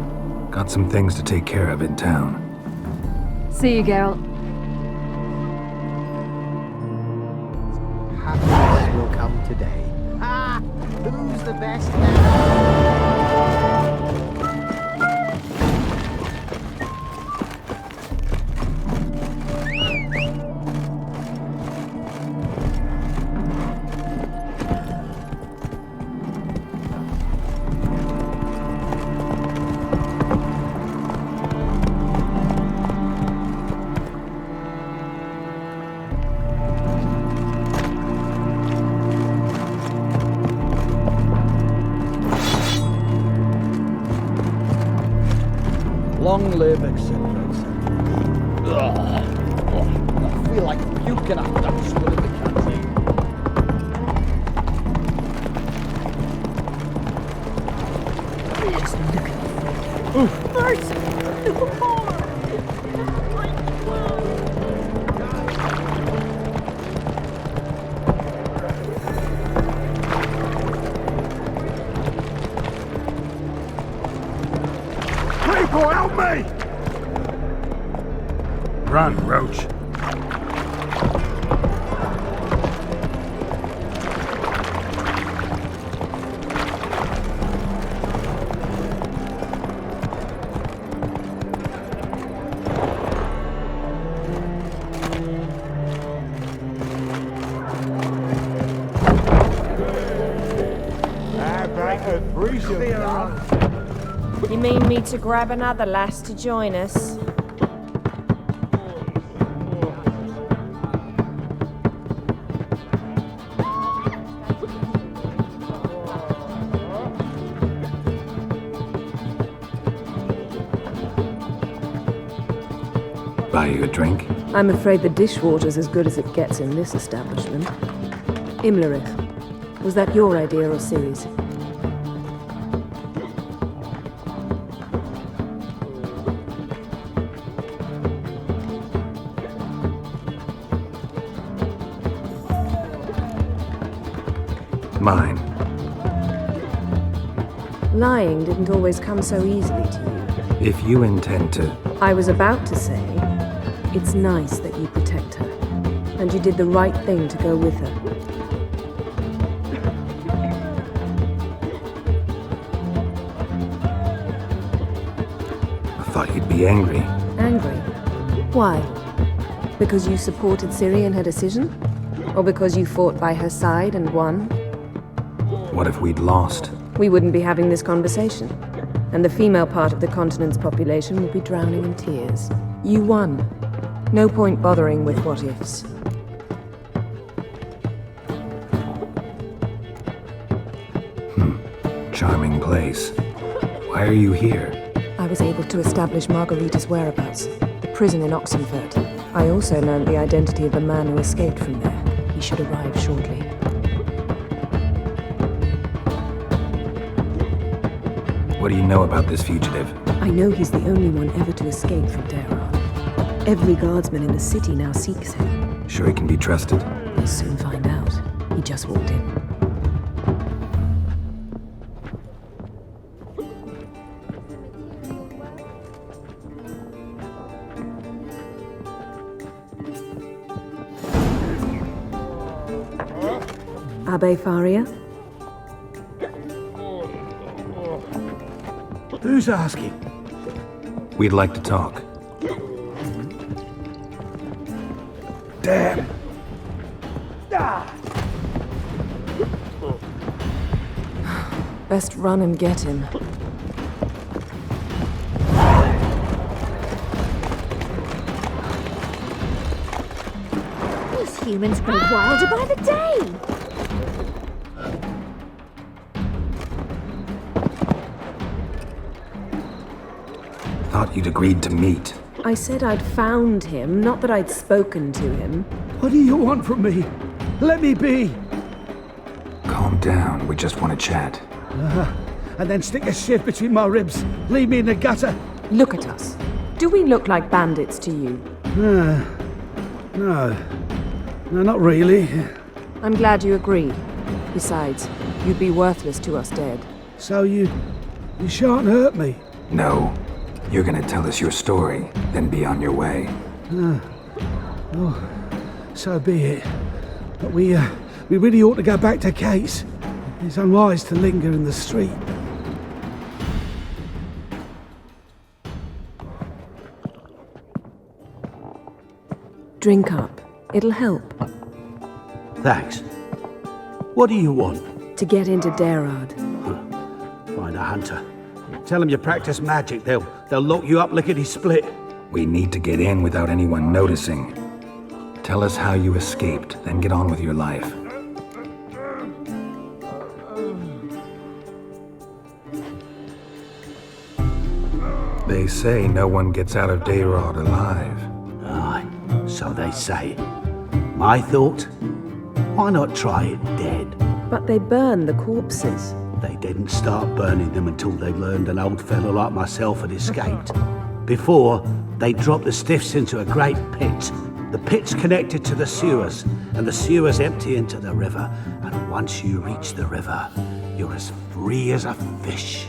Got some things to take care of in town. See you, Geralt. Happiness will come today. Ah! Who's the best? Long live, etc., etc. I feel like puking after that swim in the canteen. Just look at the freak. Mercy! Look more! Oh, help me! Run, Roach. You mean me to grab another lass to join us? Buy you a drink? I'm afraid the dishwater's as good as it gets in this establishment. Imlerith, was that your idea or Ciri's? Mine. Lying didn't always come so easily to If you intend to... you. I was about to say, it's nice that you protect her. And you did the right thing to go with her. I thought you'd be angry. Angry? Why? Because you supported Ciri in her decision? Or because you fought by her side and won? What if we'd lost? We wouldn't be having this conversation. And the female part of the continent's population would be drowning in tears. You won. No point bothering with what-ifs. Charming place. Why are you here? I was able to establish Margarita's whereabouts, the prison in Oxenfurt. I also learned the identity of a man who escaped from there. He should arrive shortly. What do you know about this fugitive? I know he's the only one ever to escape from Daerad. Every guardsman in the city now seeks him. Sure he can be trusted? We'll soon find out. He just walked in. Abbe Faria? Who's asking? We'd like to talk. Damn. Best run and get him. These humans grow wilder by the day. Thought you'd agreed to meet. I said I'd found him, not that I'd spoken to him. What do you want from me? Let me be. Calm down, we just want to chat. And then stick a shiv between my ribs. Leave me in the gutter. Look at us. Do we look like bandits to you? No, not really. I'm glad you agree. Besides, you'd be worthless to us dead. So you shan't hurt me? No. You're gonna tell us your story, then be on your way. Oh, so be it. But we really ought to go back to Kate's. It's unwise to linger in the street. Drink up. It'll help. Thanks. What do you want? To get into Daerad. Find a hunter. Tell them you practice magic. They'll lock you up lickety-split. We need to get in without anyone noticing. Tell us how you escaped, then get on with your life. They say no one gets out of Daerad alive. Aye, so they say. My thought? Why not try it dead? But they burn the corpses. They didn't start burning them until they learned an old fellow like myself had escaped. Before, they dropped the stiffs into a great pit. The pit's connected to the sewers, and the sewers empty into the river. And once you reach the river, you're as free as a fish.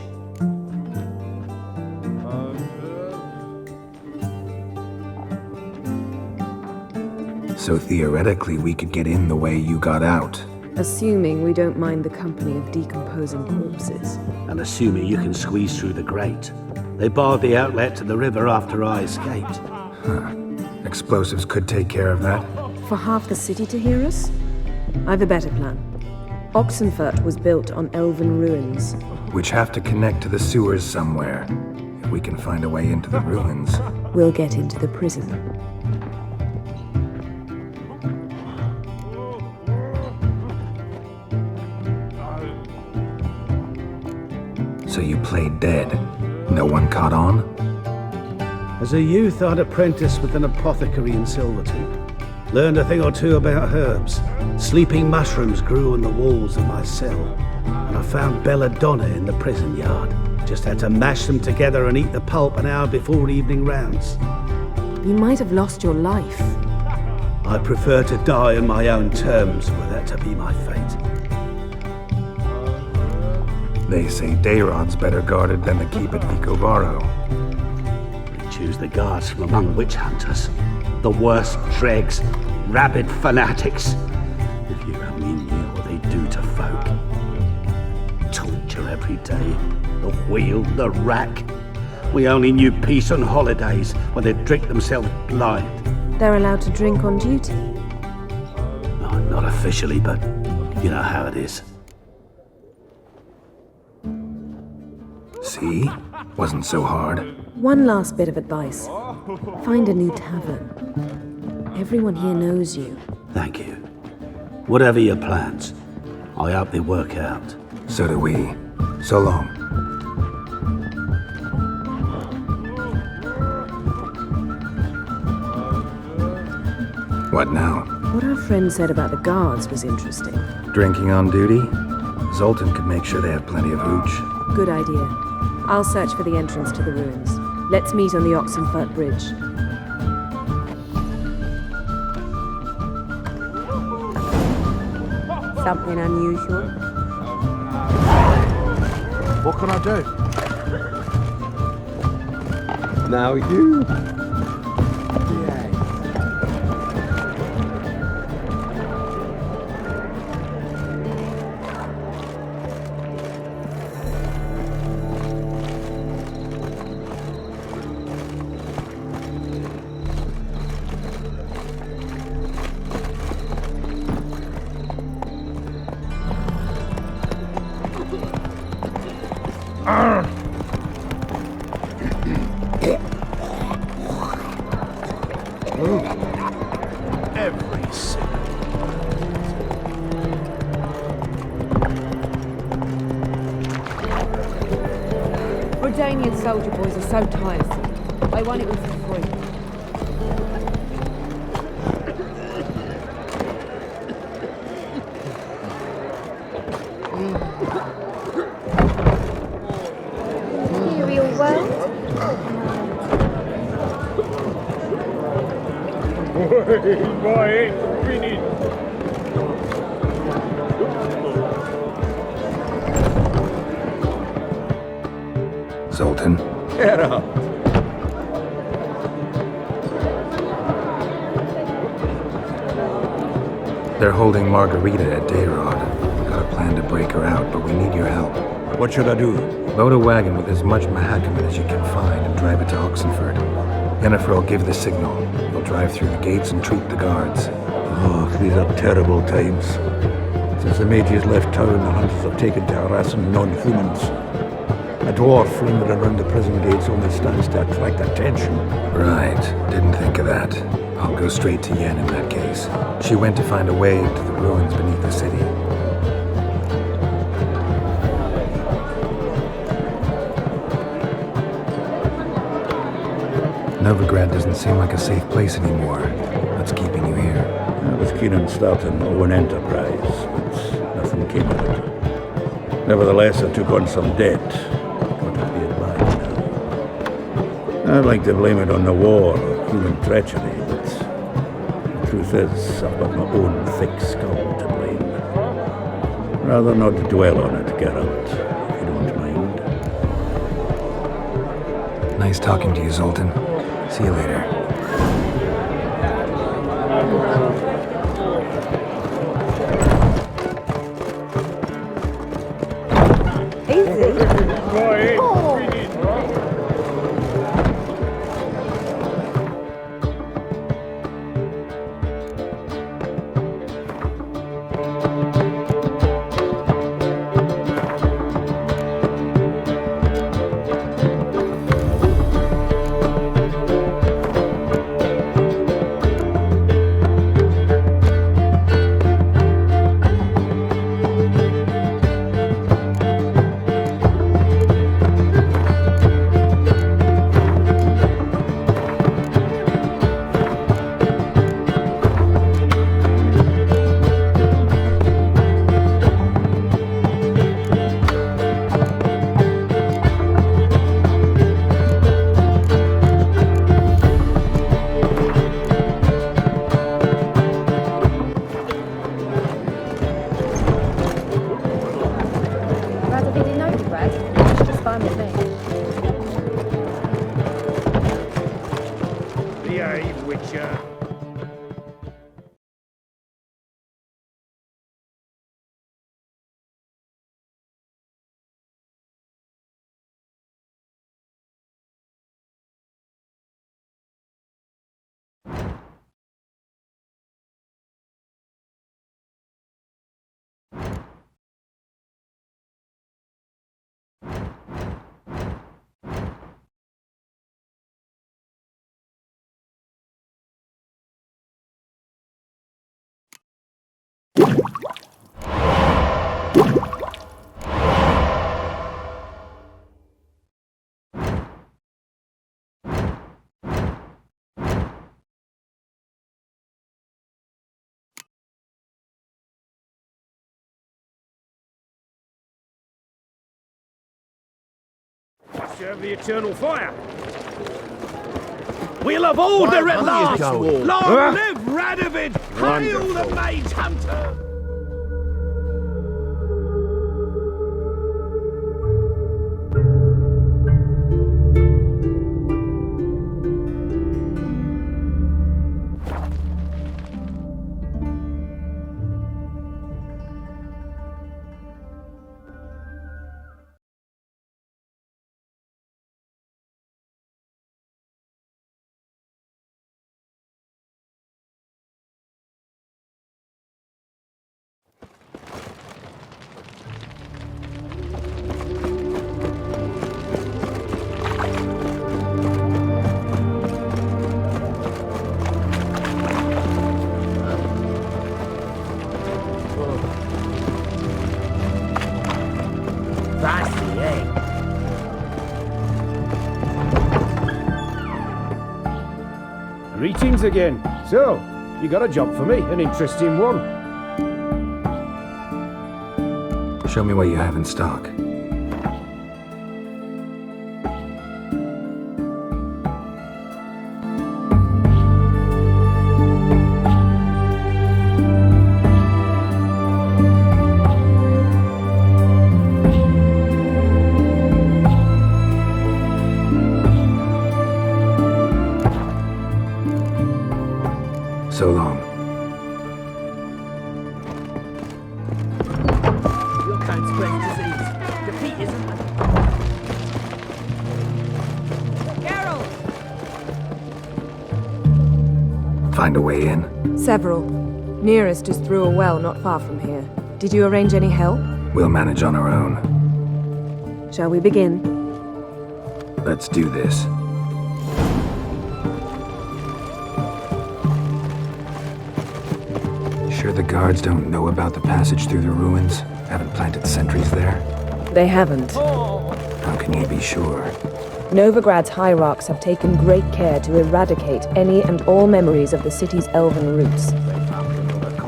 So theoretically, we could get in the way you got out. Assuming we don't mind the company of decomposing corpses. And assuming you can squeeze through the grate. They barred the outlet to the river after I escaped. Huh. Explosives could take care of that. For half the city to hear us? I've a better plan. Oxenfurt was built on elven ruins. Which have to connect to the sewers somewhere. If we can find a way into the ruins. We'll get into the prison. So you played dead. No one caught on? As a youth, I'd apprenticed with an apothecary in Silvertooth. Learned a thing or two about herbs. Sleeping mushrooms grew on the walls of my cell. And I found belladonna in the prison yard. Just had to mash them together and eat the pulp an hour before evening rounds. You might have lost your life. I prefer to die on my own terms, were that to be my fate. They say Dayrod's better guarded than the keep at Vicovaro. We choose the guards from among witch hunters. The worst dregs, rabid fanatics. If you only knew what they do to folk. Torture every day. The wheel, the rack. We only knew peace on holidays when they'd drink themselves blind. They're allowed to drink on duty? No, not officially, but you know how it is. See? Wasn't so hard. One last bit of advice. Find a new tavern. Everyone here knows you. Thank you. Whatever your plans, I hope they work out. So do we. So long. What now? What our friend said about the guards was interesting. Drinking on duty? Zoltan could make sure they have plenty of hooch. Good idea. I'll search for the entrance to the ruins. Let's meet on the Oxenfurt Bridge. Something unusual? What can I do? Now you. Every single. Redanian soldier boys are so tiresome. I want it all for free. Imperial world? Boy, finished. Zoltan. Get up. They're holding Margarita at Dayrod. Got a plan to break her out, but we need your help. What should I do? Load a wagon with as much Mahakaman as you can find and drive it to Oxenfurt. Yennefer will give the signal. You'll drive through the gates and treat the guards. Oh, these are terrible times. Since the mages left town, the hunters have taken to harassing non-humans. A dwarf lingering around the prison gates only stands to attract attention. Right, didn't think of that. I'll go straight to Yen in that case. She went to find a way into the ruins beneath the city. Novigrad doesn't seem like a safe place anymore. What's keeping you here? I was keen on starting my own enterprise, but nothing came of it. Nevertheless, I took on some debt. Got to pay it back now. I'd like to blame it on the war or human treachery, but the truth is, I've got my own thick skull to blame. Rather not dwell on it, Geralt, if you don't mind. Nice talking to you, Zoltan. See you later. fine with me. Behave, Witcher. Serve the eternal fire. We'll have order at last! Huh? Long live Radovid! Hail the Wonderful. Mage Hunter! That's the egg. Greetings again. So, you got a job for me, an interesting one. Show me what you have in stock. So long. Your kind spreads disease. Defeat isn't. Geralt! Find a way in? Several. Nearest is through a well not far from here. Did you arrange any help? We'll manage on our own. Shall we begin? Let's do this. Sure the guards don't know about the passage through the ruins? Haven't planted sentries there? They haven't. How can you be sure? Novigrad's hierarchs have taken great care to eradicate any and all memories of the city's elven roots.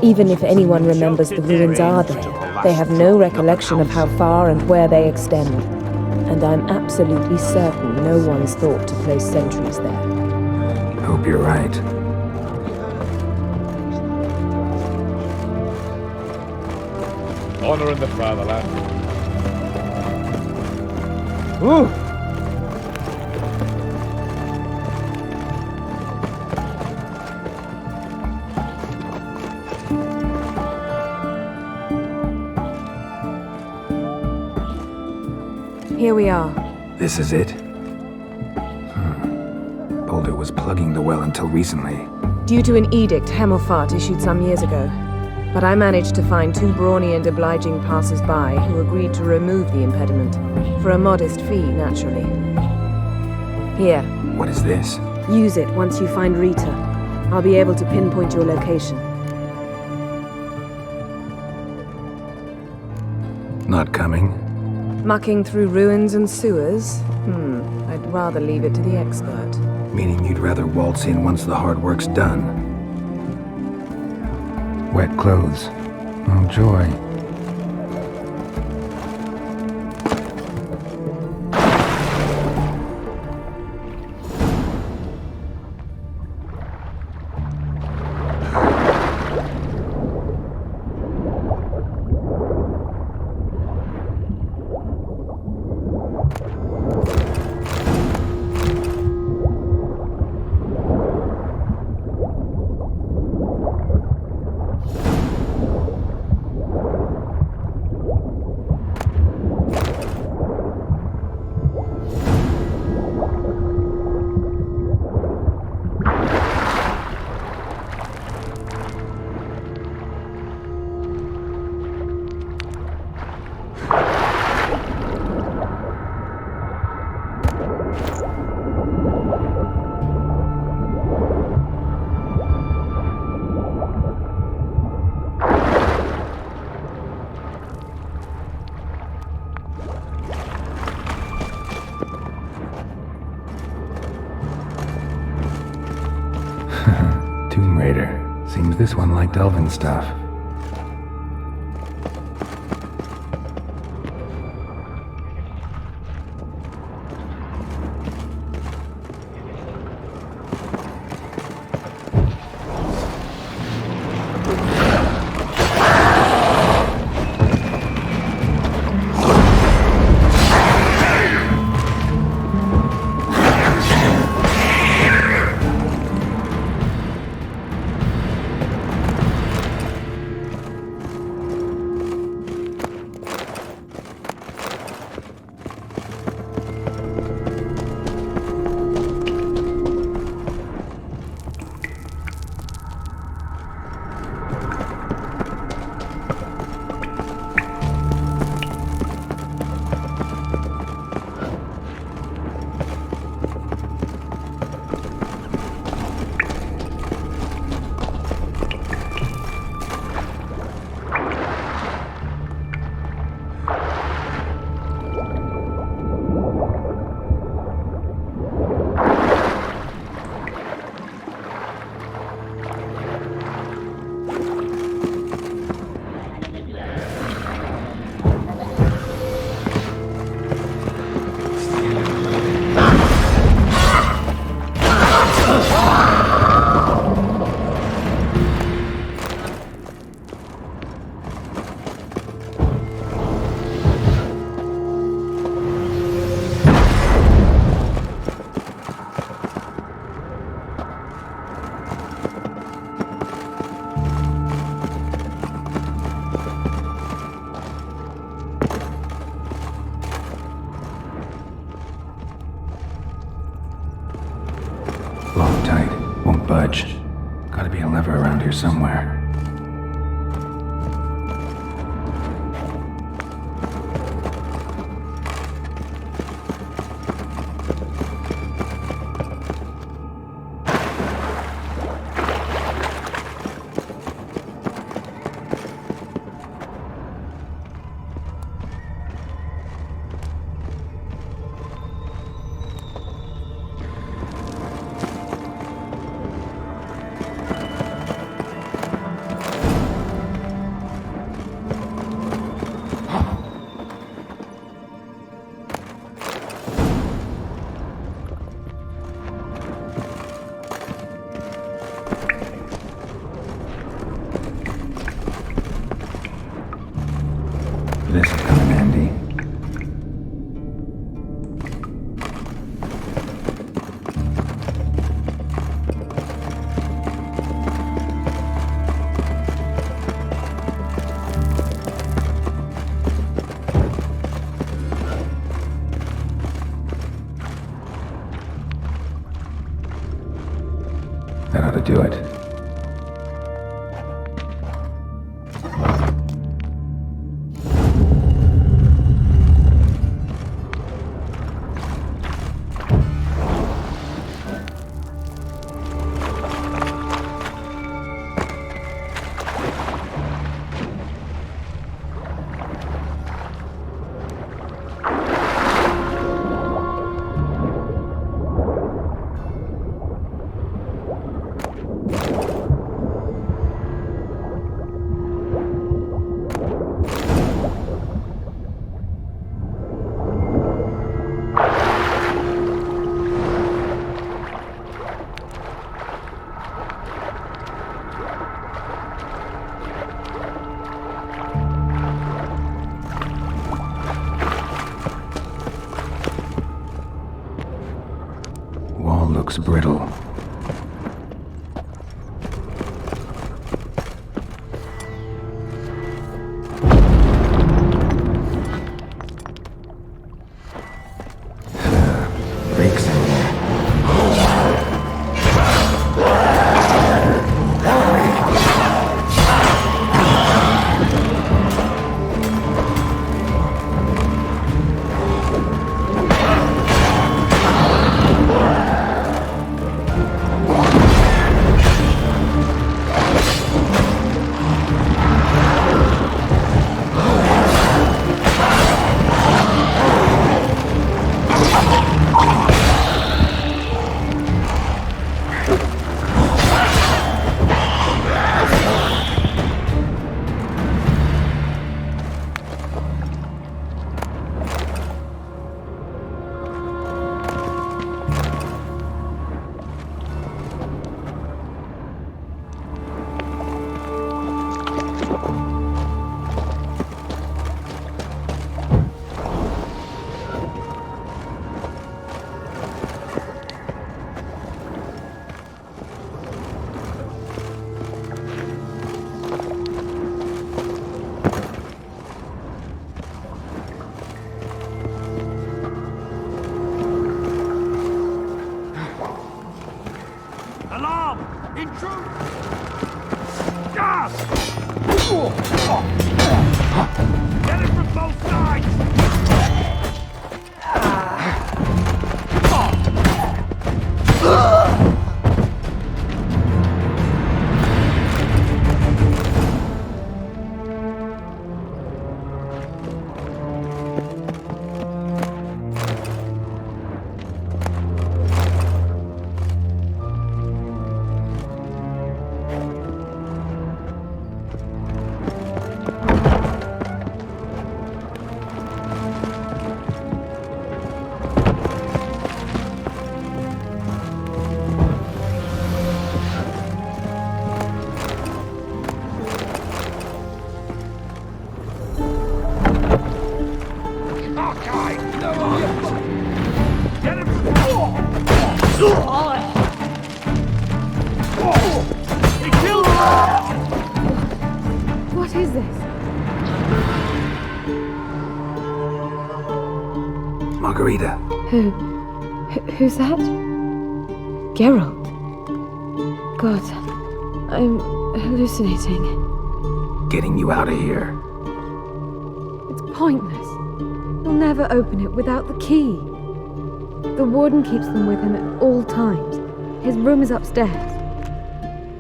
Even if anyone remembers the ruins are there, they have no recollection of how far and where they extend. And I'm absolutely certain no one's thought to place sentries there. Hope you're right. Honor in the fatherland. Ooh. Here we are. This is it? Boulder was plugging the well until recently. Due to an edict Hemelfart issued some years ago. But I managed to find two brawny and obliging passers-by who agreed to remove the impediment. For a modest fee, naturally. Here. What is this? Use it once you find Rita. I'll be able to pinpoint your location. Not coming? Mucking through ruins and sewers? I'd rather leave it to the expert. Meaning you'd rather waltz in once the hard work's done. Wet clothes. Oh, joy. this one liked elven stuff. Locked tight, won't budge. Gotta be a lever around here somewhere. This will come in handy. That ought to do it. Looks brittle. Breaks in here. He killed her! What is this? Margarita. Who's that? Geralt. God, I'm hallucinating. Getting you out of here. It's pointless. You'll never open it without the key. The warden keeps them with him at all times. His room is upstairs.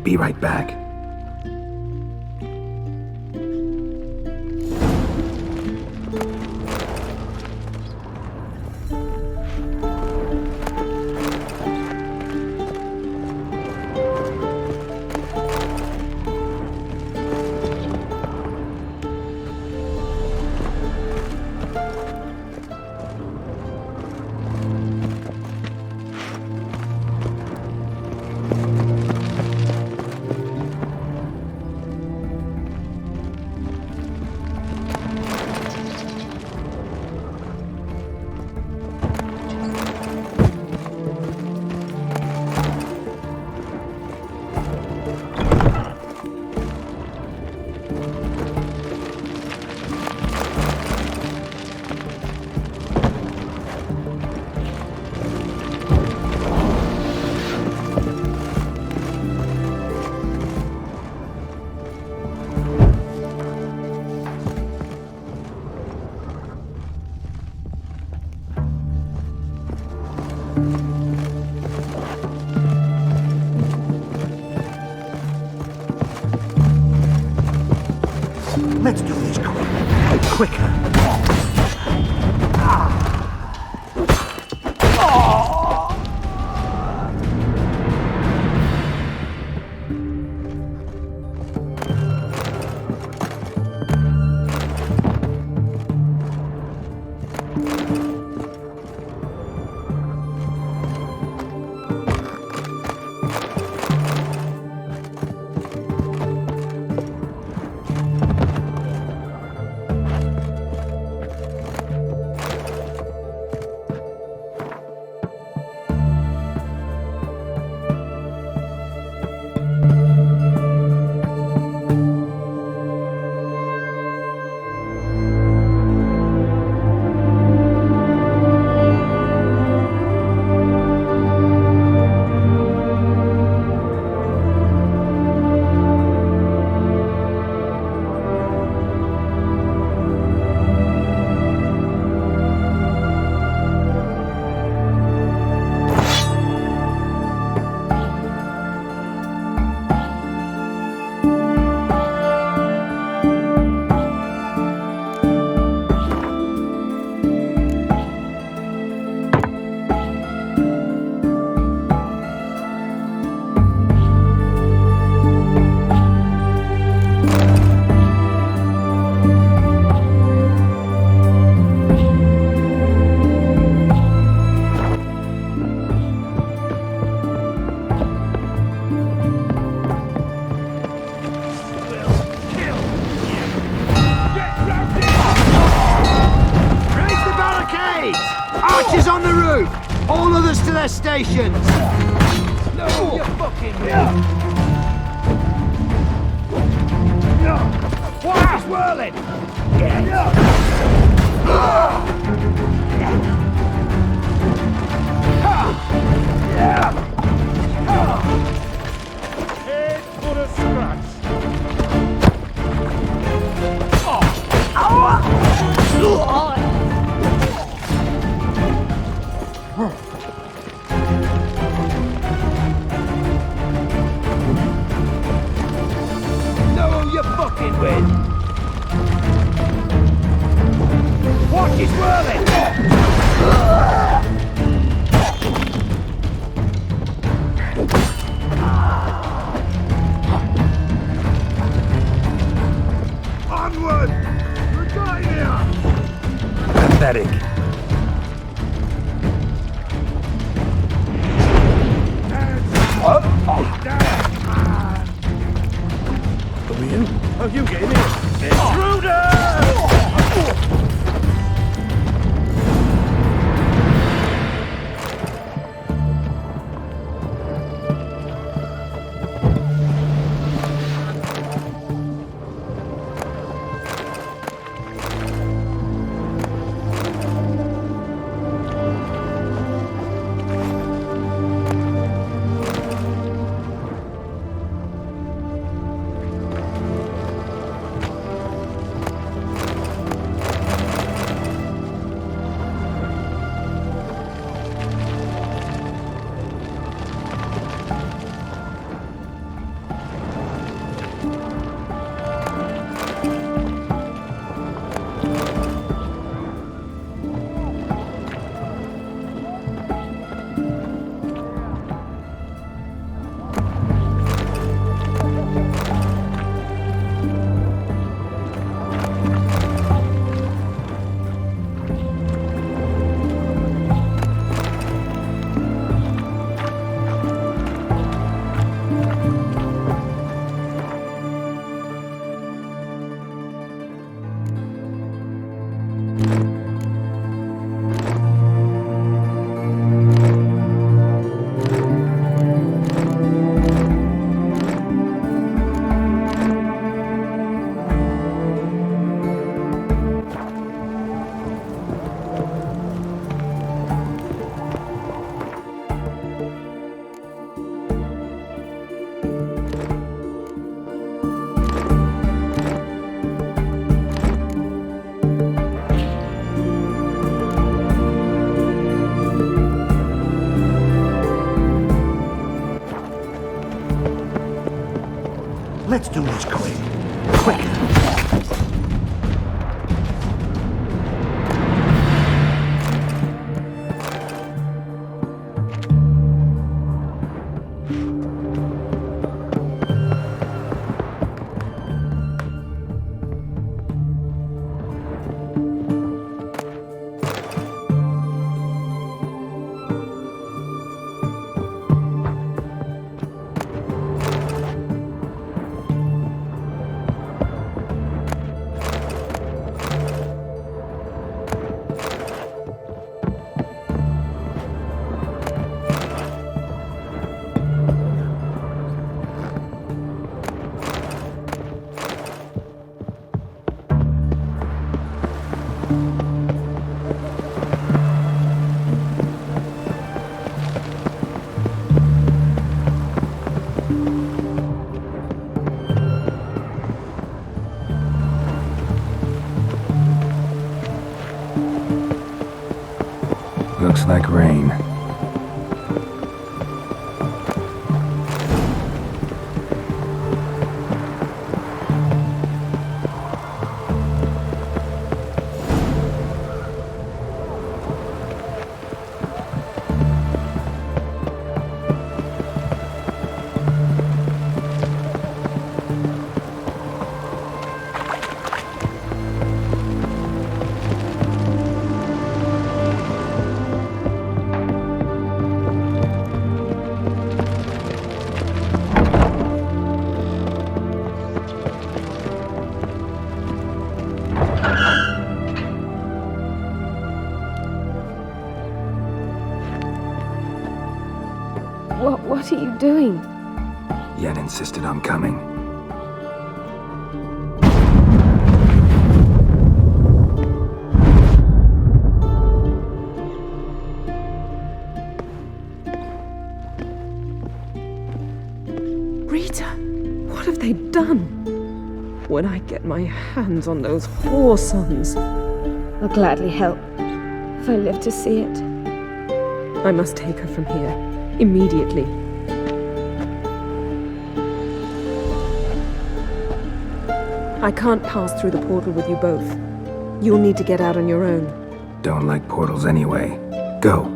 Be right back. Let's do this quicker. Archers on the roof! All others to their stations! No, you fucking What is whirling? Head for a scratch. No, you fucking win! What is whirling? Onward! Regina! Pathetic. Let's do this quick. Quick! Looks like rain. What are you doing? Yen insisted on coming. Rita, what have they done? When I get my hands on those whore sons, I'll gladly help, if I live to see it. I must take her from here, immediately. I can't pass through the portal with you both. You'll need to get out on your own. Don't like portals anyway. Go.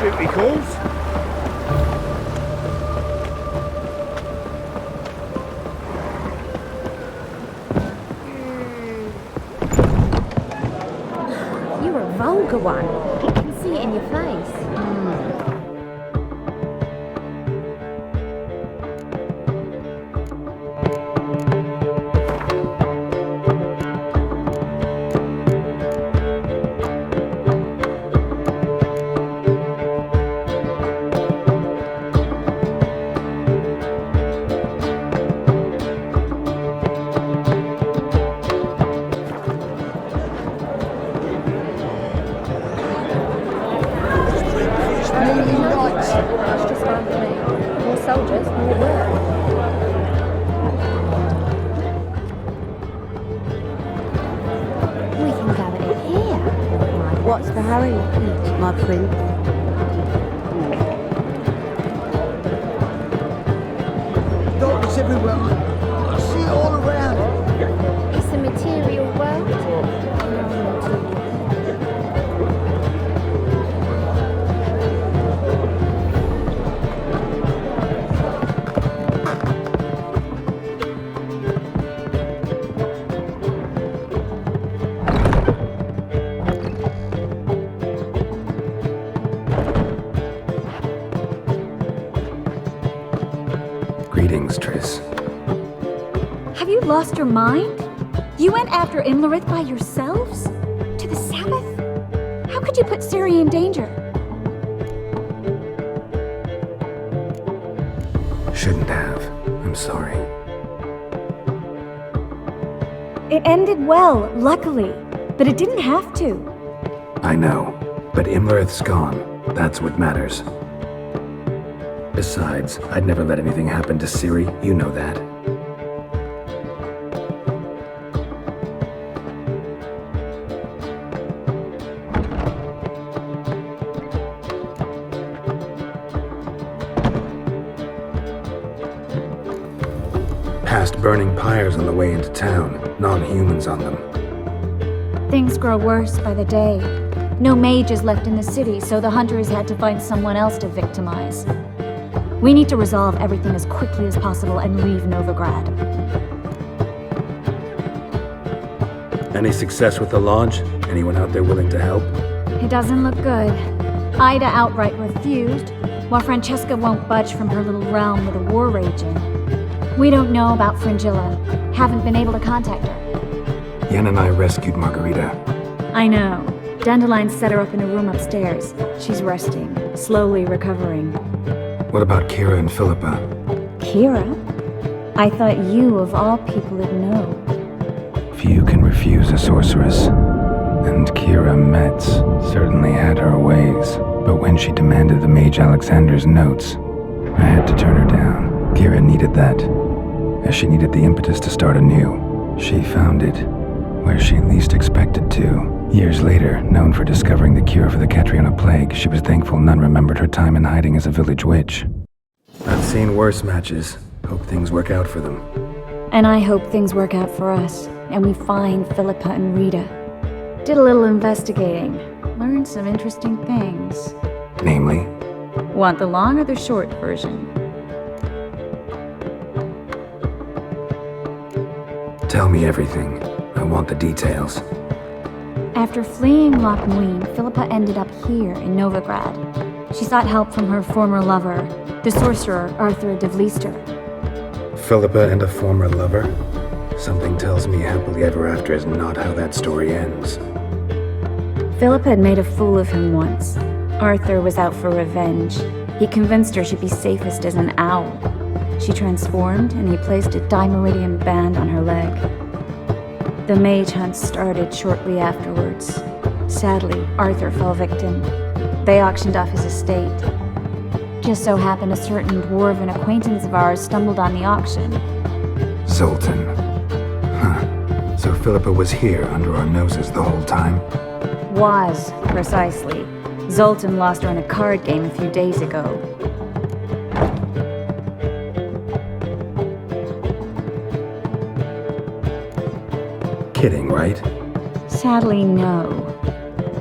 Duty calls. look at one. You can see it in your face. We can gather it here. What's the hurry, my prince? Darkness everywhere. I see it all around. It's a material world. Greetings, Triss. Have you lost your mind? You went after Imlerith by yourselves? To the Sabbath? How could you put Ciri in danger? Shouldn't have. I'm sorry. It ended well, luckily, but it didn't have to. I know, but Imlerith's gone. That's what matters. Besides, I'd never let anything happen to Ciri, you know that. Past burning pyres on the way into town, non-humans on them. Things grow worse by the day. No mages left in the city, so the hunters had to find someone else to victimize. We need to resolve everything as quickly as possible and leave Novigrad. Any success with the lodge? Anyone out there willing to help? It doesn't look good. Ida outright refused, while Francesca won't budge from her little realm with a war raging. We don't know about Fringilla. Haven't been able to contact her. Yen and I rescued Margarita. I know. Dandelion set her up in a room upstairs. She's resting, slowly recovering. What about Kira and Philippa? Kira? I thought you, of all people, would know. Few can refuse a sorceress. And Kira Metz certainly had her ways. But when she demanded the Mage Alexander's notes, I had to turn her down. Kira needed that, as she needed the impetus to start anew. She found it where she least expected to. Years later, known for discovering the cure for the Catriona plague, she was thankful none remembered her time in hiding as a village witch. I've seen worse matches. Hope things work out for them. And I hope things work out for us, and we find Philippa and Rita. Did a little investigating. Learned some interesting things. Namely? Want the long or the short version? Tell me everything. I want the details. After fleeing Loch Muin, Philippa ended up here in Novigrad. She sought help from her former lover, the sorcerer Arthur de Vlister. Philippa and a former lover? Something tells me happily ever after is not how that story ends. Philippa had made a fool of him once. Arthur was out for revenge. He convinced her she'd be safest as an owl. She transformed, and he placed a Dimeridian band on her leg. The mage hunt started shortly afterwards. Sadly, Arthur fell victim. They auctioned off his estate. Just so happened a certain dwarven acquaintance of ours stumbled on the auction. Zoltan. Huh. So Philippa was here under our noses the whole time? Was, precisely. Zoltan lost her in a card game a few days ago. Kidding, right? Sadly, no.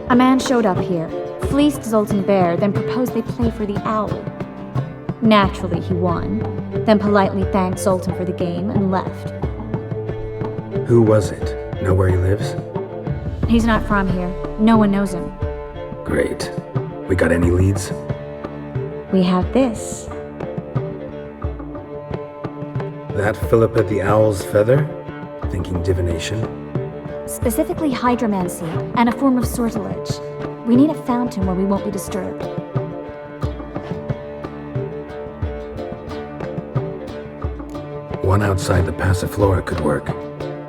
A man showed up here, fleeced Zoltan bare, then proposed they play for the owl. Naturally, he won, then politely thanked Zoltan for the game and left. Who was it? Know where he lives? He's not from here. No one knows him. Great. We got any leads? We have this. That Philippa the Owl's feather? Thinking divination? Specifically hydromancy, and a form of sortilege. We need a fountain where we won't be disturbed. One outside the Passiflora could work.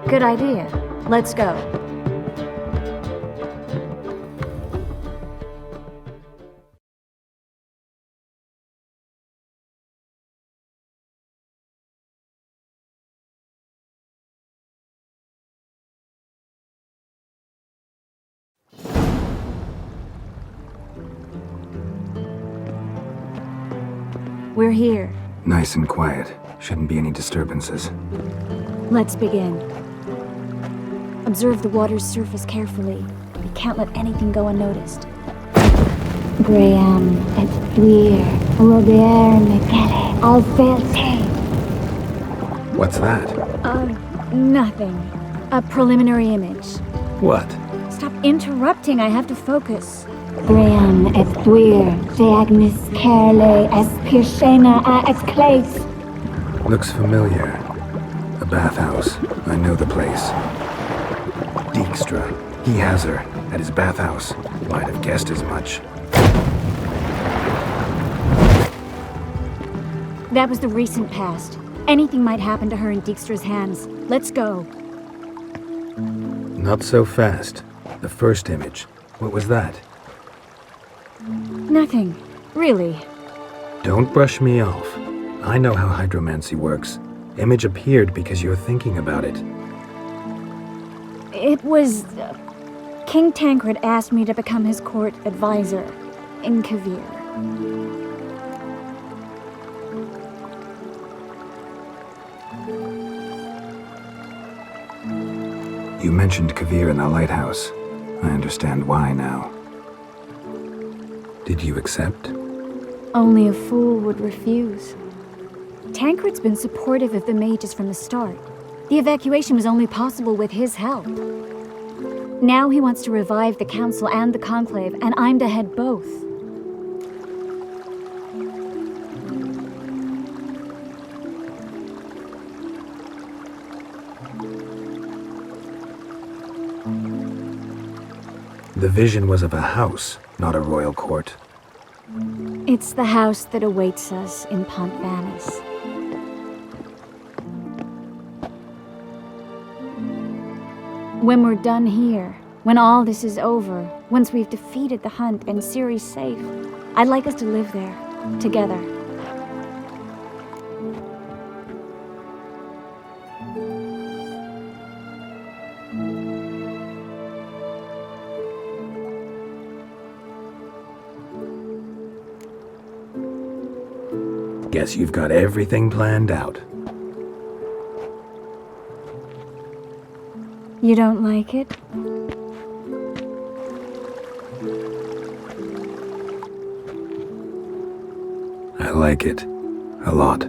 Good idea. Let's go. We're here. Nice and quiet. Shouldn't be any disturbances. Let's begin. Observe the water's surface carefully. We can't let anything go unnoticed. Graham, et thuir, Robert Mekele, Alferte. What's that? Nothing. A preliminary image. What? Stop interrupting, I have to focus. Graham, et thuir, de agnis kerle, es pirshena a et clays. Looks familiar. A bathhouse. I know the place. Dijkstra. He has her. At his bathhouse. Might have guessed as much. That was the recent past. Anything might happen to her in Dijkstra's hands. Let's go. Not so fast. The first image. What was that? Nothing. Really. Don't brush me off. I know how hydromancy works. Image appeared because you're thinking about it. It was... King Tancred asked me to become his court advisor in Kavir. You mentioned Kavir in the lighthouse. I understand why now. Did you accept? Only a fool would refuse. Tancred's been supportive of the mages from the start. The evacuation was only possible with his help. Now he wants to revive the Council and the Conclave, and I'm to head both. The vision was of a house, not a royal court. It's the house that awaits us in Pont Vanis. When we're done here, when all this is over, once we've defeated the hunt and Ciri's safe, I'd like us to live there, together. Guess you've got everything planned out. You don't like it? I like it. A lot.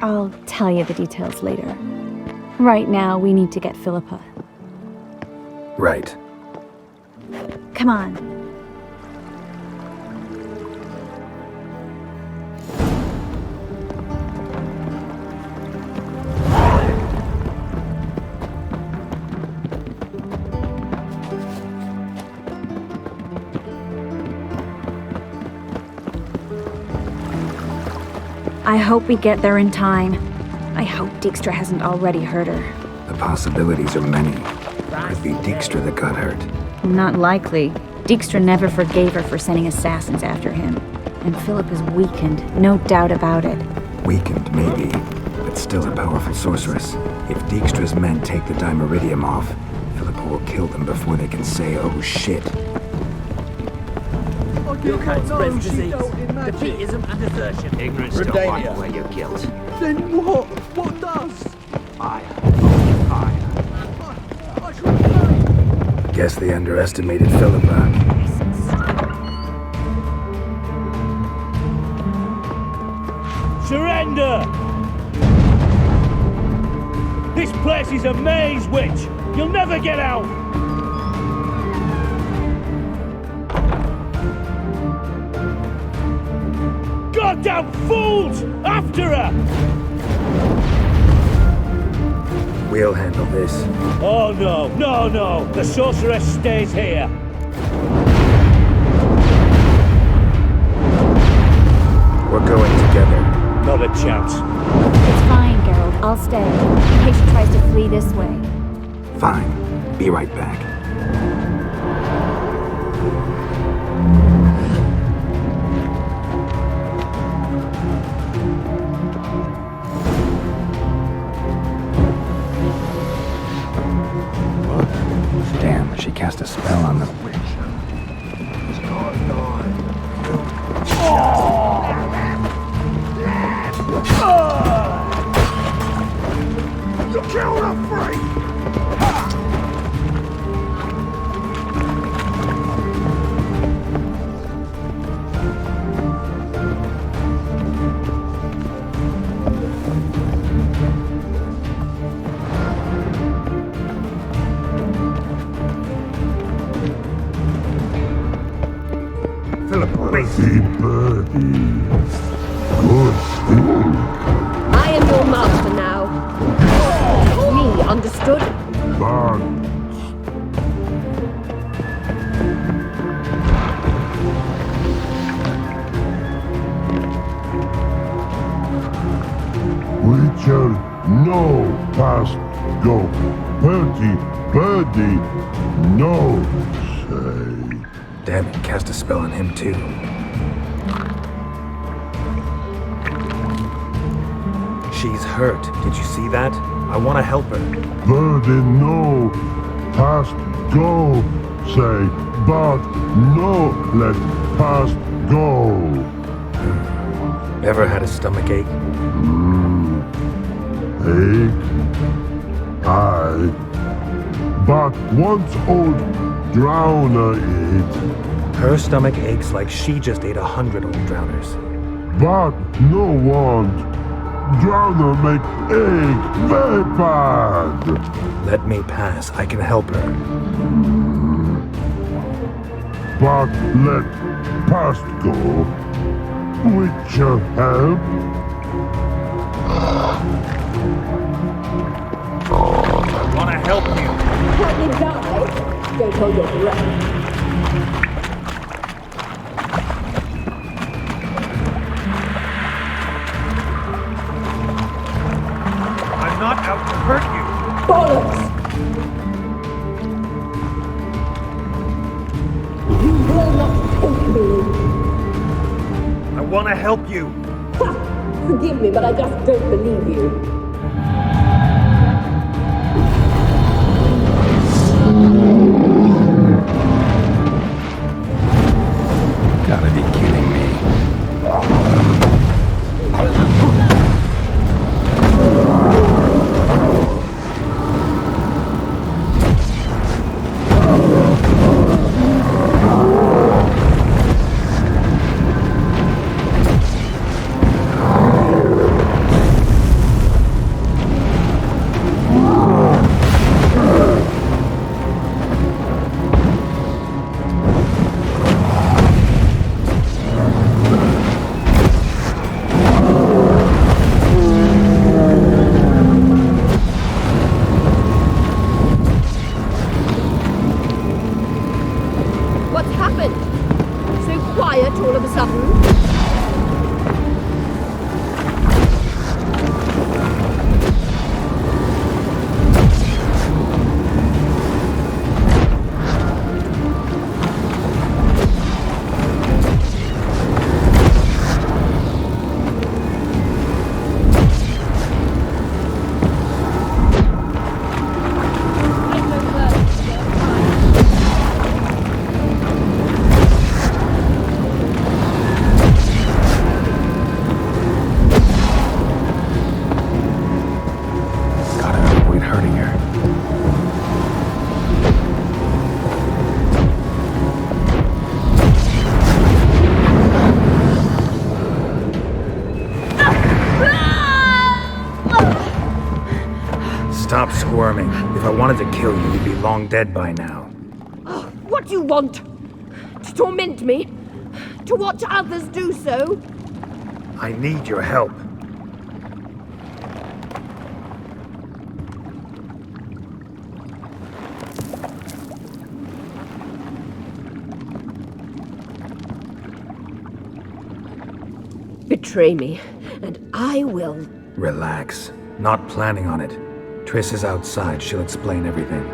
I'll tell you the details later. Right now, we need to get Philippa. Right. Come on. I hope we get there in time. I hope Dijkstra hasn't already hurt her. The possibilities are many. Could be Dijkstra that got hurt. Not likely. Dijkstra never forgave her for sending assassins after him. And Philip is weakened, no doubt about it. Weakened, maybe, but still a powerful sorceress. If Dijkstra's men take the Dimeridium off, Philippa will kill them before they can say, oh shit. You can't spread disease, defeatism and desertion. Ignorance don't wipe away your guilt. Then what? What does? Fire. Fire. I shall die. Guess they underestimated Philippa. Surrender! This place is a maze, witch! You'll never get out! Goddamn fools! After her! We'll handle this. Oh no, no! The sorceress stays here! We're going together. Not a chance. It's fine, Geralt. I'll stay, in case she tries to flee this way. Fine. Be right back. Damn, she cast a spell on the witch. You killed a freak! Birdie, birdie. Good thing. I am your master now. Me, understood? Barnes. Witcher, no past go. Birdie, birdie, no say. Damn it, cast a spell on him too. She's hurt. Did you see that? I want to help her. Birdie, no past go. Say, but no let past go. Ever had a stomach ache? Ache? Aye. But once old Drowner ate. Her stomach aches like she just ate 100 old drowners. But no want. Drowner make ache very bad. Let me pass. I can help her. But let past go. Witcher help. I want to help you. Can you die? Don't hold your breath. I'm not out to hurt you. Bollocks! You will not take me. I want to help you. Ha! Forgive me, but I just don't believe you. Gotta be kidding me. What's happened? So quiet all of a sudden? squirming. If I wanted to kill you, you'd be long dead by now. Oh, what do you want? To torment me? To watch others do so? I need your help. Betray me, and I will. Relax. Not planning on it. Triss is outside. She'll explain everything.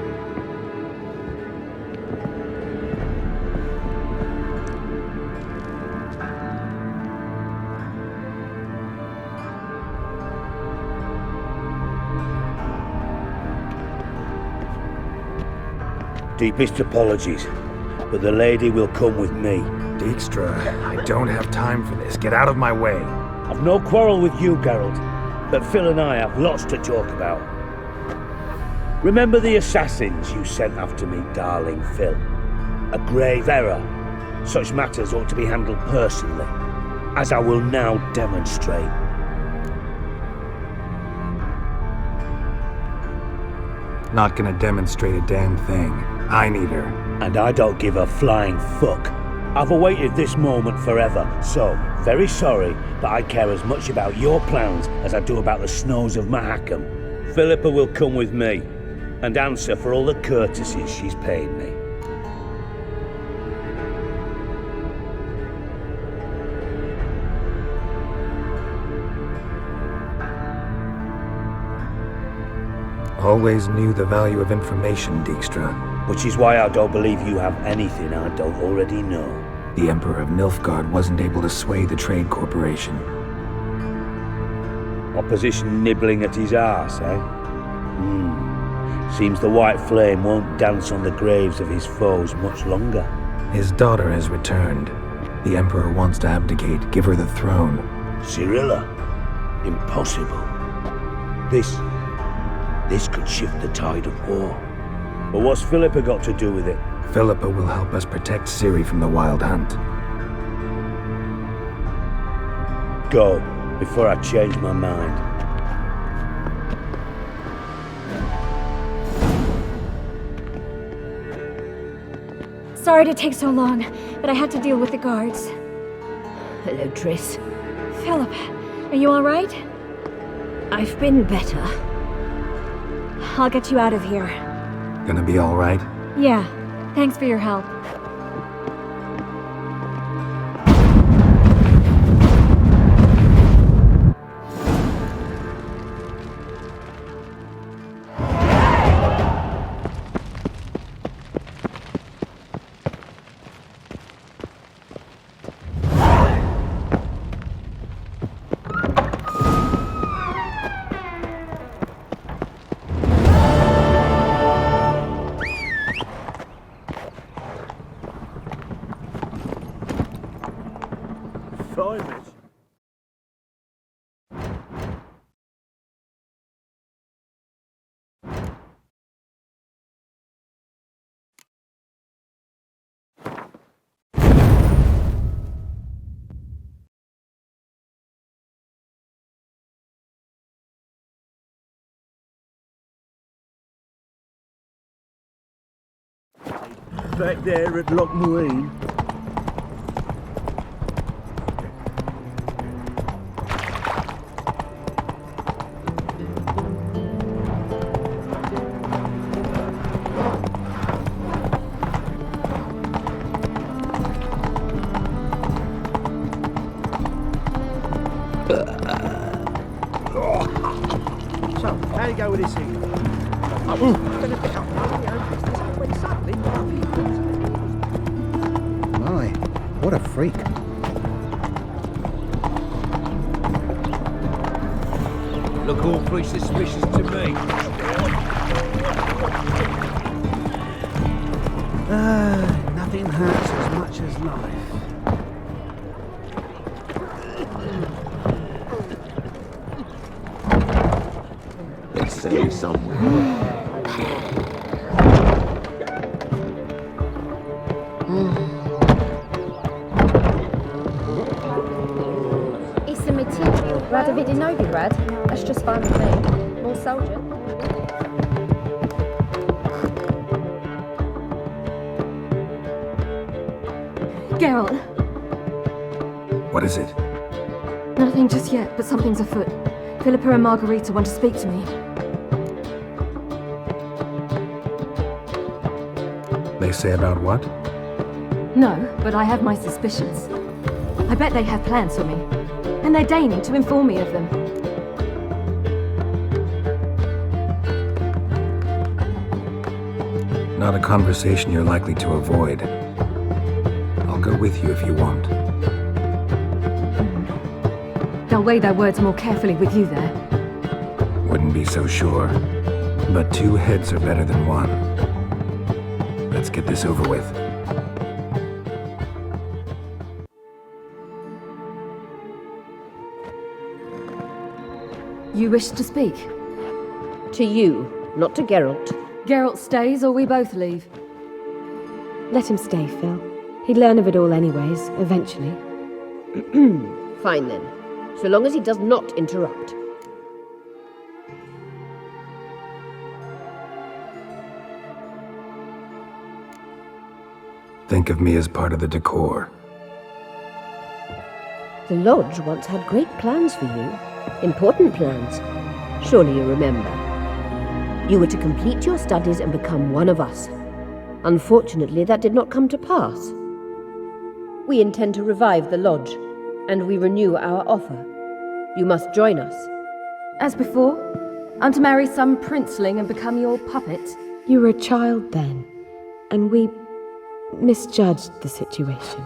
Deepest apologies, but the lady will come with me. Dijkstra, I don't have time for this. Get out of my way. I've no quarrel with you, Geralt, but Phil and I have lots to talk about. Remember the assassins you sent after me, darling Phil? A grave error. Such matters ought to be handled personally, as I will now demonstrate. Not gonna demonstrate a damn thing. I need her. And I don't give a flying fuck. I've awaited this moment forever, so, very sorry, but I care as much about your plans as I do about the snows of Mahakam. Philippa will come with me, and answer for all the courtesies she's paid me. Always knew the value of information, Dijkstra. Which is why I don't believe you have anything I don't already know. The Emperor of Nilfgaard wasn't able to sway the Trade Corporation. Opposition nibbling at his arse, eh? Seems the White Flame won't dance on the graves of his foes much longer. His daughter has returned. The Emperor wants to abdicate, give her the throne. Cirilla? Impossible. This could shift the tide of war. But what's Philippa got to do with it? Philippa will help us protect Ciri from the Wild Hunt. Go, before I change my mind. Sorry to take so long, but I had to deal with the guards. Hello, Triss. Philip, are you all right? I've been better. I'll get you out of here. Gonna be all right? Yeah, thanks for your help. Back there at Loch Muine. So, how do you go with this thing? My, what a freak. Look awfully suspicious to me. Nothing hurts as much as life. It's silly somewhere. It's the material. Radovid Novigrad. That's just fine with me. More soldier. Geralt. What is it? Nothing just yet, but something's afoot. Philippa and Margarita want to speak to me. They say about what? No, but I have my suspicions. I bet they have plans for me, and they're deigning to inform me of them. Not a conversation you're likely to avoid. I'll go with you if you want. They'll weigh their words more carefully with you there. Wouldn't be so sure. But 2 heads are better than 1. Let's get this over with. You wish to speak? To you, not to Geralt. Geralt stays or we both leave? Let him stay, Phil. He'd learn of it all anyways, eventually. Fine then. So long as he does not interrupt. Think of me as part of the decor. The Lodge once had great plans for you. Important plans. Surely you remember. You were to complete your studies and become one of us. Unfortunately, that did not come to pass. We intend to revive the Lodge, and we renew our offer. You must join us. As before? I'm to marry some princeling and become your puppet? You were a child then, and we misjudged the situation.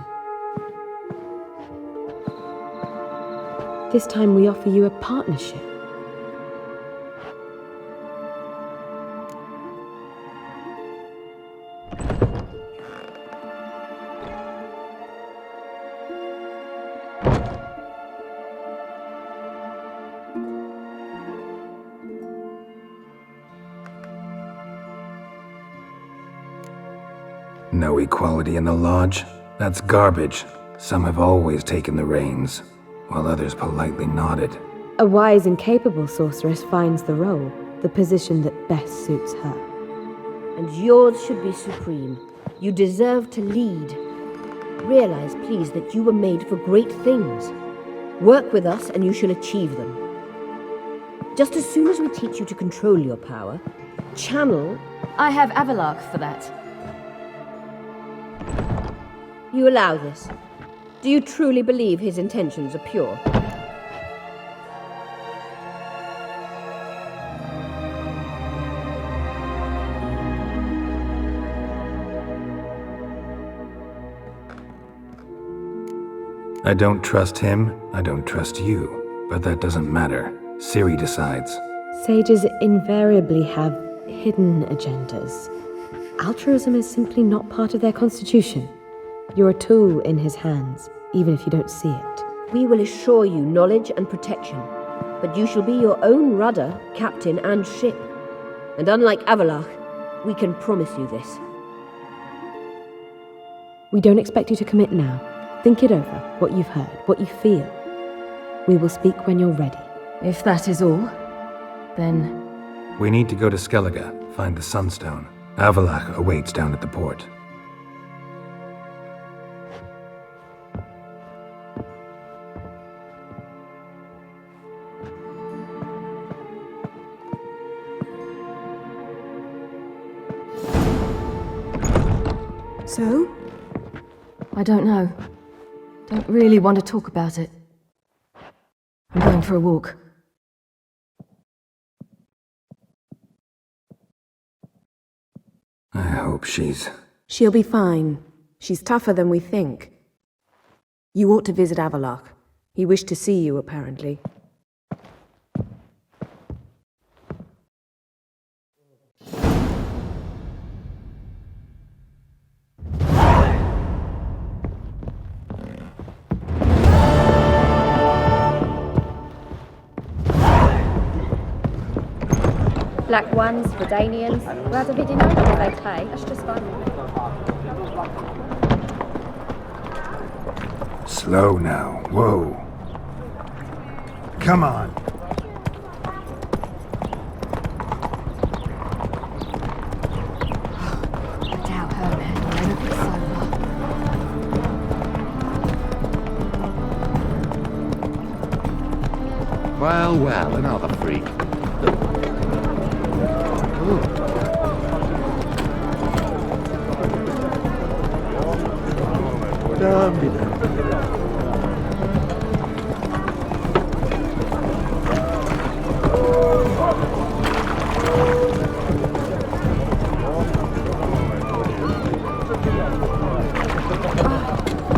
This time we offer you a partnership. No equality in the Lodge? That's garbage. Some have always taken the reins, while others politely nodded. A wise and capable sorceress finds the role, the position that best suits her. And yours should be supreme. You deserve to lead. Realize, please, that you were made for great things. Work with us and you shall achieve them. Just as soon as we teach you to control your power, channel... I have Avalark for that. You allow this? Do you truly believe his intentions are pure? I don't trust him, I don't trust you. But that doesn't matter. Ciri decides. Sages invariably have hidden agendas. Altruism is simply not part of their constitution. You're a tool in his hands, even if you don't see it. We will assure you knowledge and protection, but you shall be your own rudder, captain, and ship. And unlike Avalark, we can promise you this. We don't expect you to commit now. Think it over, what you've heard, what you feel. We will speak when you're ready. If that is all, then... We need to go to Skellige, find the Sunstone. Avalark awaits down at the port. So? I don't know. Don't really want to talk about it. I'm going for a walk. I hope she's... She'll be fine. She's tougher than we think. You ought to visit Avalark. He wished to see you, apparently. Black ones, Redanians. Rada vidinaj, they tay. That's just fine. Slow now. Whoa. Come on. I doubt her men will ever be sober. Well, well, another freak.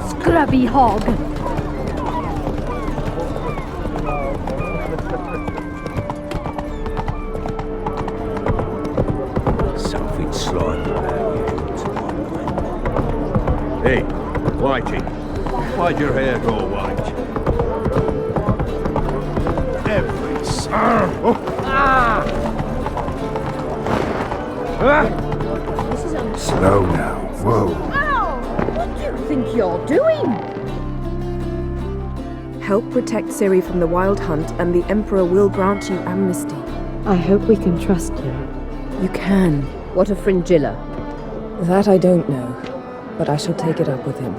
Scrubby hog. Something slimy about you. Hey, Whitey, why'd your hair go white? Every son. Slow now. Whoa. What do you think you're doing? Help protect Ciri from the Wild Hunt, and the Emperor will grant you amnesty. I hope we can trust you. You can. What of Fringilla? That I don't know, but I shall take it up with him.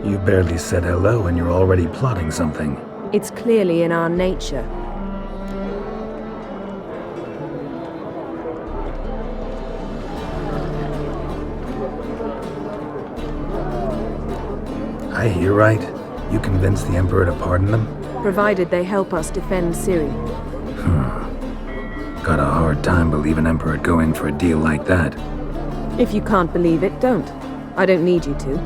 You barely said hello and you're already plotting something. It's clearly in our nature. I hear right. You convinced the Emperor to pardon them? Provided they help us defend Ciri. Got a hard time believing Emperor'd go in for a deal like that. If you can't believe it, don't. I don't need you to.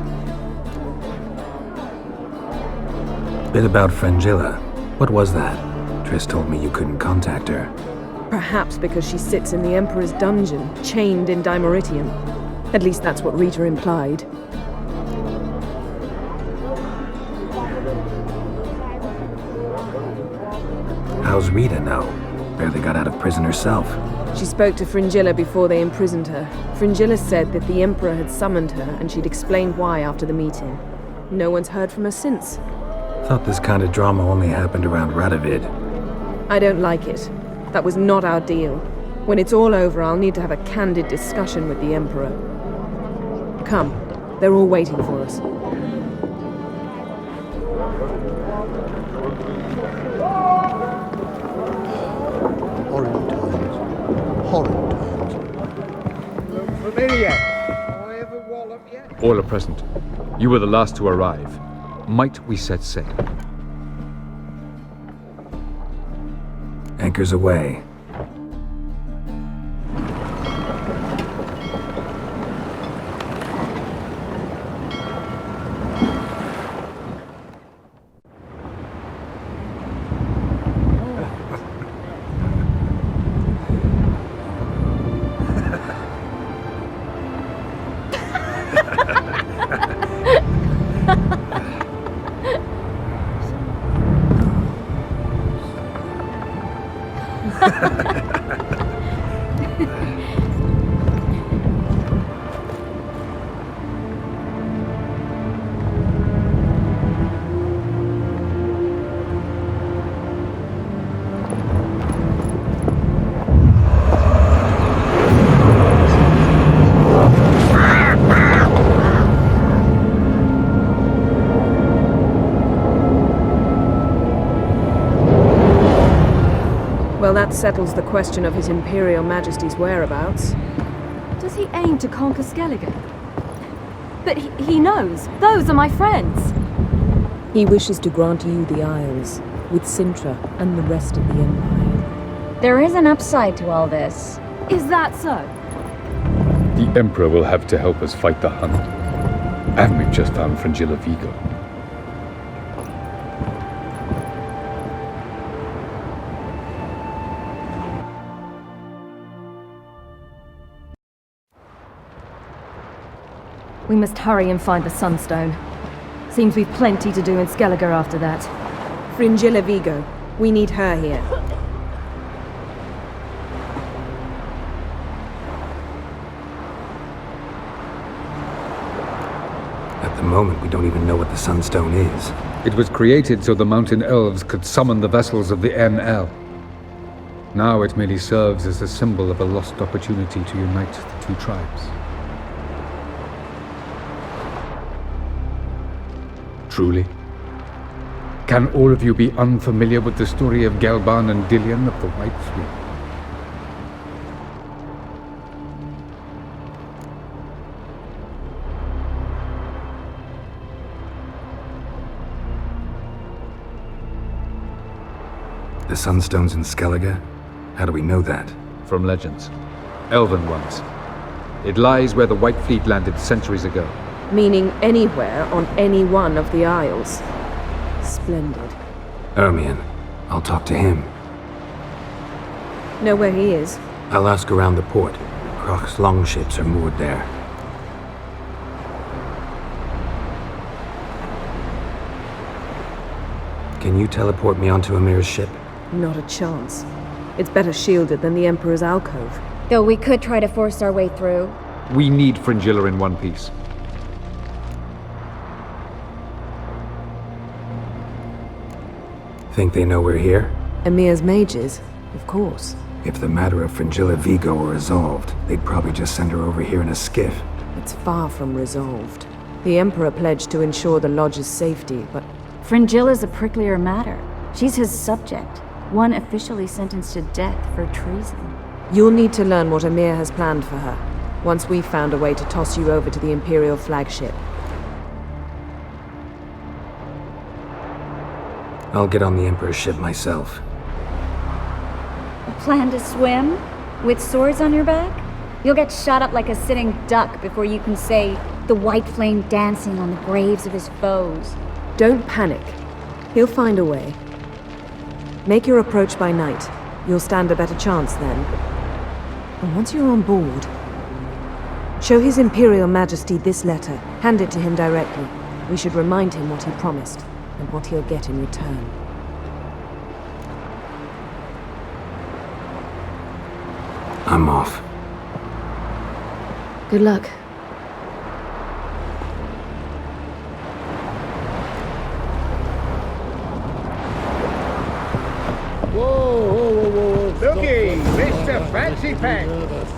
Bit about Fringilla. What was that? Triss told me you couldn't contact her. Perhaps because she sits in the Emperor's dungeon, chained in Dimeritium. At least that's what Rita implied. How's Rita now? Barely got out of prison herself. She spoke to Fringilla before they imprisoned her. Fringilla said that the Emperor had summoned her and she'd explained why after the meeting. No one's heard from her since. Thought this kind of drama only happened around Radovid. I don't like it. That was not our deal. When it's all over, I'll need to have a candid discussion with the Emperor. Come, they're all waiting for us. All are present. You were the last to arrive. Might we set sail? Anchors away. Well, that settles the question of His Imperial Majesty's whereabouts. Does he aim to conquer Skellige? But he knows. Those are my friends. He wishes to grant you the Isles, with Cintra and the rest of the Empire. There is an upside to all this. Is that so? The Emperor will have to help us fight the Hunt. And we've just found Fringilla Vigo. We must hurry and find the Sunstone. Seems we've plenty to do in Skellige after that. Fringilla Vigo. We need her here. At the moment, we don't even know what the Sunstone is. It was created so the Mountain Elves could summon the vessels of the NL. Now it merely serves as a symbol of a lost opportunity to unite the two tribes. Truly? Can all of you be unfamiliar with the story of Gelban and Dillion of the White Fleet? The Sunstones in Skellige? How do we know that? From legends. Elven ones. It lies where the White Fleet landed centuries ago. Meaning anywhere on any one of the Isles. Splendid. Ermion. I'll talk to him. Know where he is? I'll ask around the port. Croc's longships are moored there. Can you teleport me onto Amir's ship? Not a chance. It's better shielded than the Emperor's alcove. Though we could try to force our way through. We need Fringilla in one piece. Think they know we're here? Emir's mages, of course. If the matter of Fringilla Vigo were resolved, they'd probably just send her over here in a skiff. It's far from resolved. The Emperor pledged to ensure the Lodge's safety, but... Fringilla's a pricklier matter. She's his subject, one officially sentenced to death for treason. You'll need to learn what Emir has planned for her, once we've found a way to toss you over to the Imperial flagship. I'll get on the Emperor's ship myself. Plan to swim? With swords on your back? You'll get shot up like a sitting duck before you can say, the white flame dancing on the graves of his foes. Don't panic. He'll find a way. Make your approach by night. You'll stand a better chance then. And once you're on board, show His Imperial Majesty this letter. Hand it to him directly. We should remind him what he promised, and what he'll get in return. I'm off. Good luck. Whoa. Looky, Mr. Fancy Pants.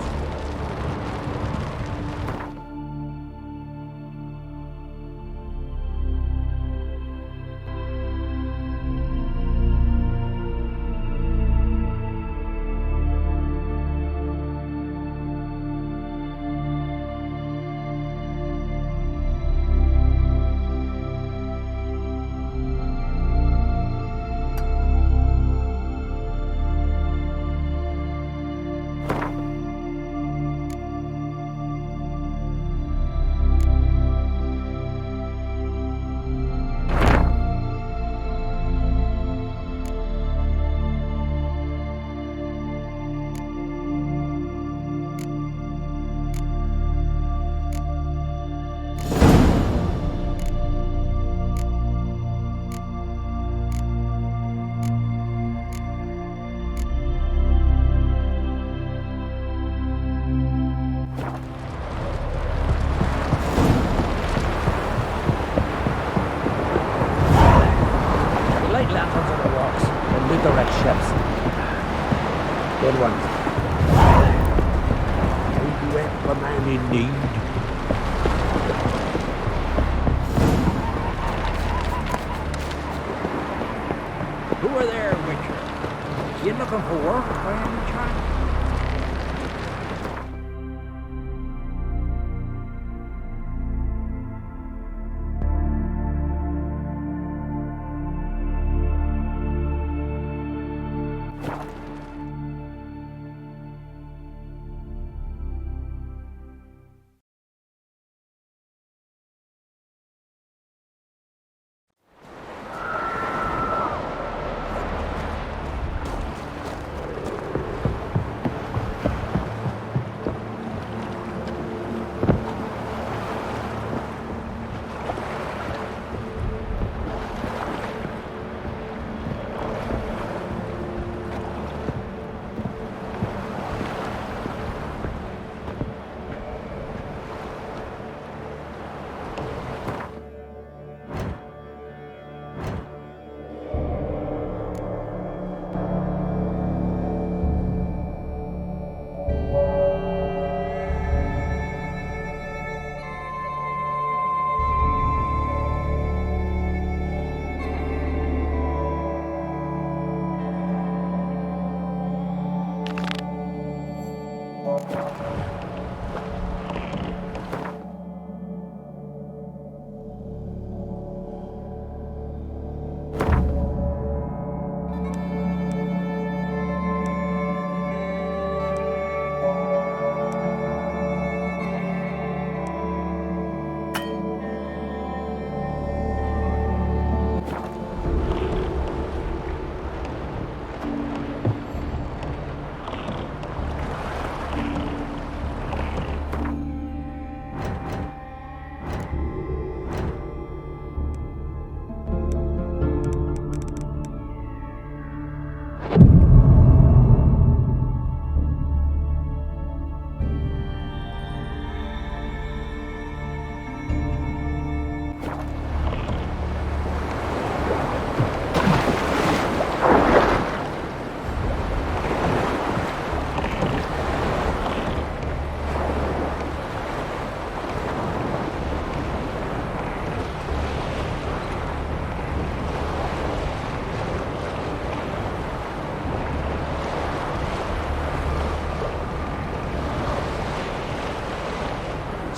Good one. Will you help a man in need? Who are there, Witcher? You looking for work by any chance?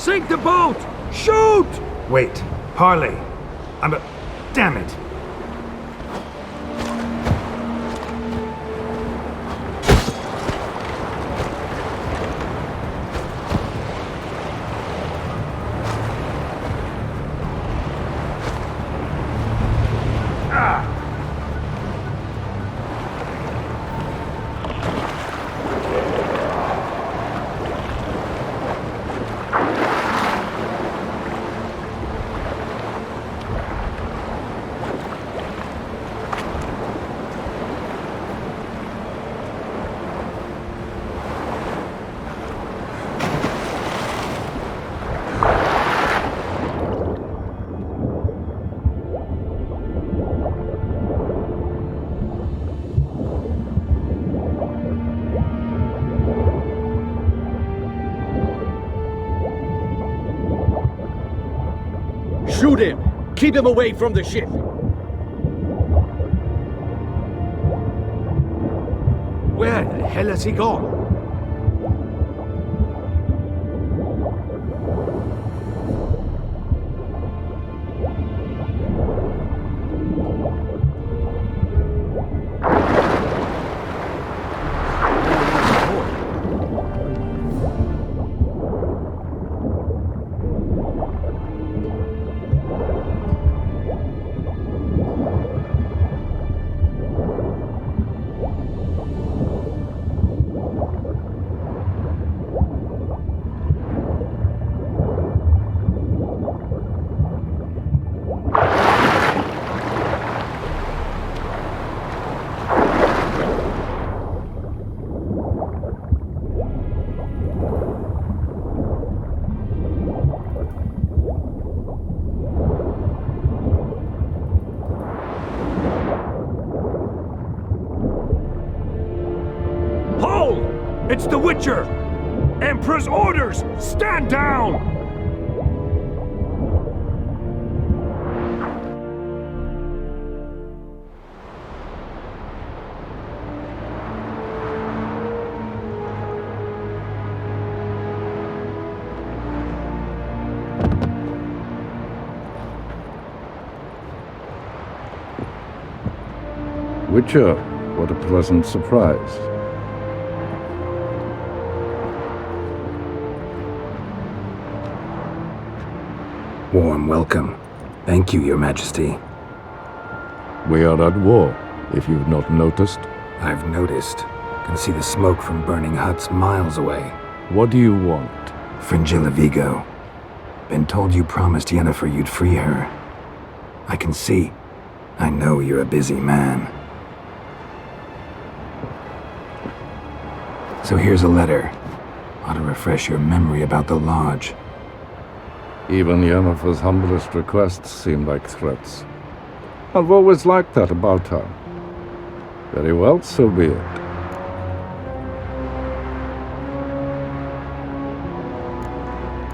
Sink the boat! Shoot! Wait. Harley. Damn it. Shoot him! Keep him away from the ship! Where the hell has he gone? It's the Witcher! Emperor's orders! Stand down! Witcher, what a pleasant surprise. Warm welcome. Thank you, Your Majesty. We are at war, if you've not noticed. I've noticed. Can see the smoke from burning huts miles away. What do you want? Fringilla Vigo. Been told you promised Yennefer you'd free her. I can see. I know you're a busy man. So here's a letter. Ought to refresh your memory about the Lodge. Even Yennefer's humblest requests seem like threats. I've always liked that about her. Very well, so be it.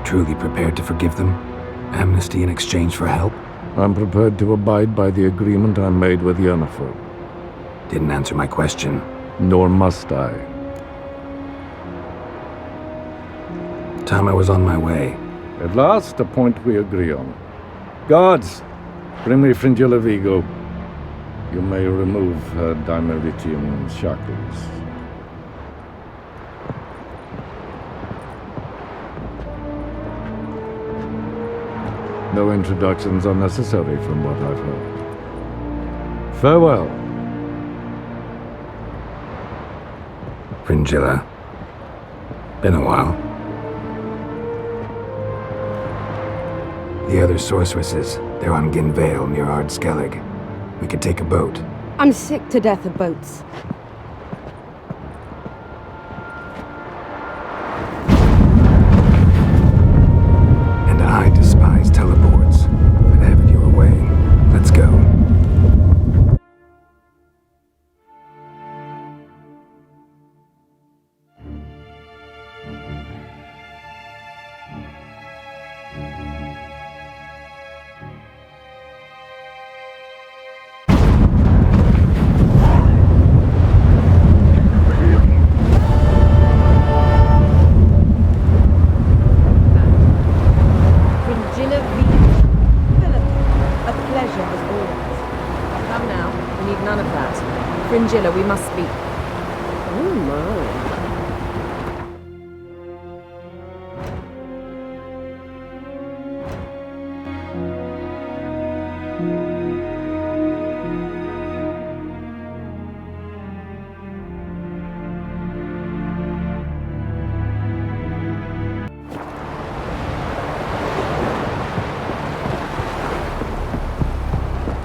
Truly prepared to forgive them? Amnesty in exchange for help? I'm prepared to abide by the agreement I made with Yennefer. Didn't answer my question. Nor must I. Time I was on my way. At last, a point we agree on. Guards, bring me Fringilla Vigo. You may remove her Dimeritian shackles. No introductions are necessary from what I've heard. Farewell. Fringilla. Been a while. The other sorceresses, they're on Ginvale near Ardskellig. We could take a boat. I'm sick to death of boats. And I despise teleports. I'd have it your way. Let's go. my.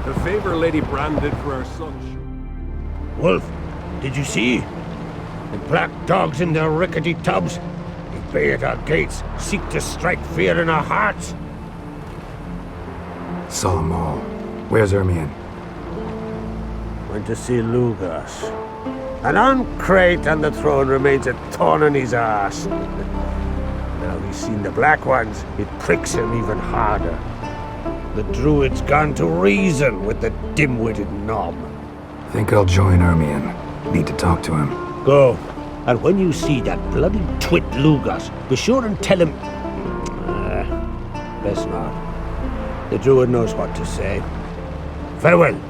The favor Lady Bran did for our son. Wolf, did you see? The black dogs in their rickety tubs. They bay at our gates, seek to strike fear in our hearts. Saw 'em all. Where's Ermion? Went to see Lugas. An uncrate on the throne remains a thorn in his arse. Now he's seen the Black Ones, it pricks him even harder. The druid's gone to reason with the dim-witted knob. Think I'll join Ermion. Need to talk to him. Go. And when you see that bloody twit Lugas, be sure and tell him... best not. The druid knows what to say. Farewell.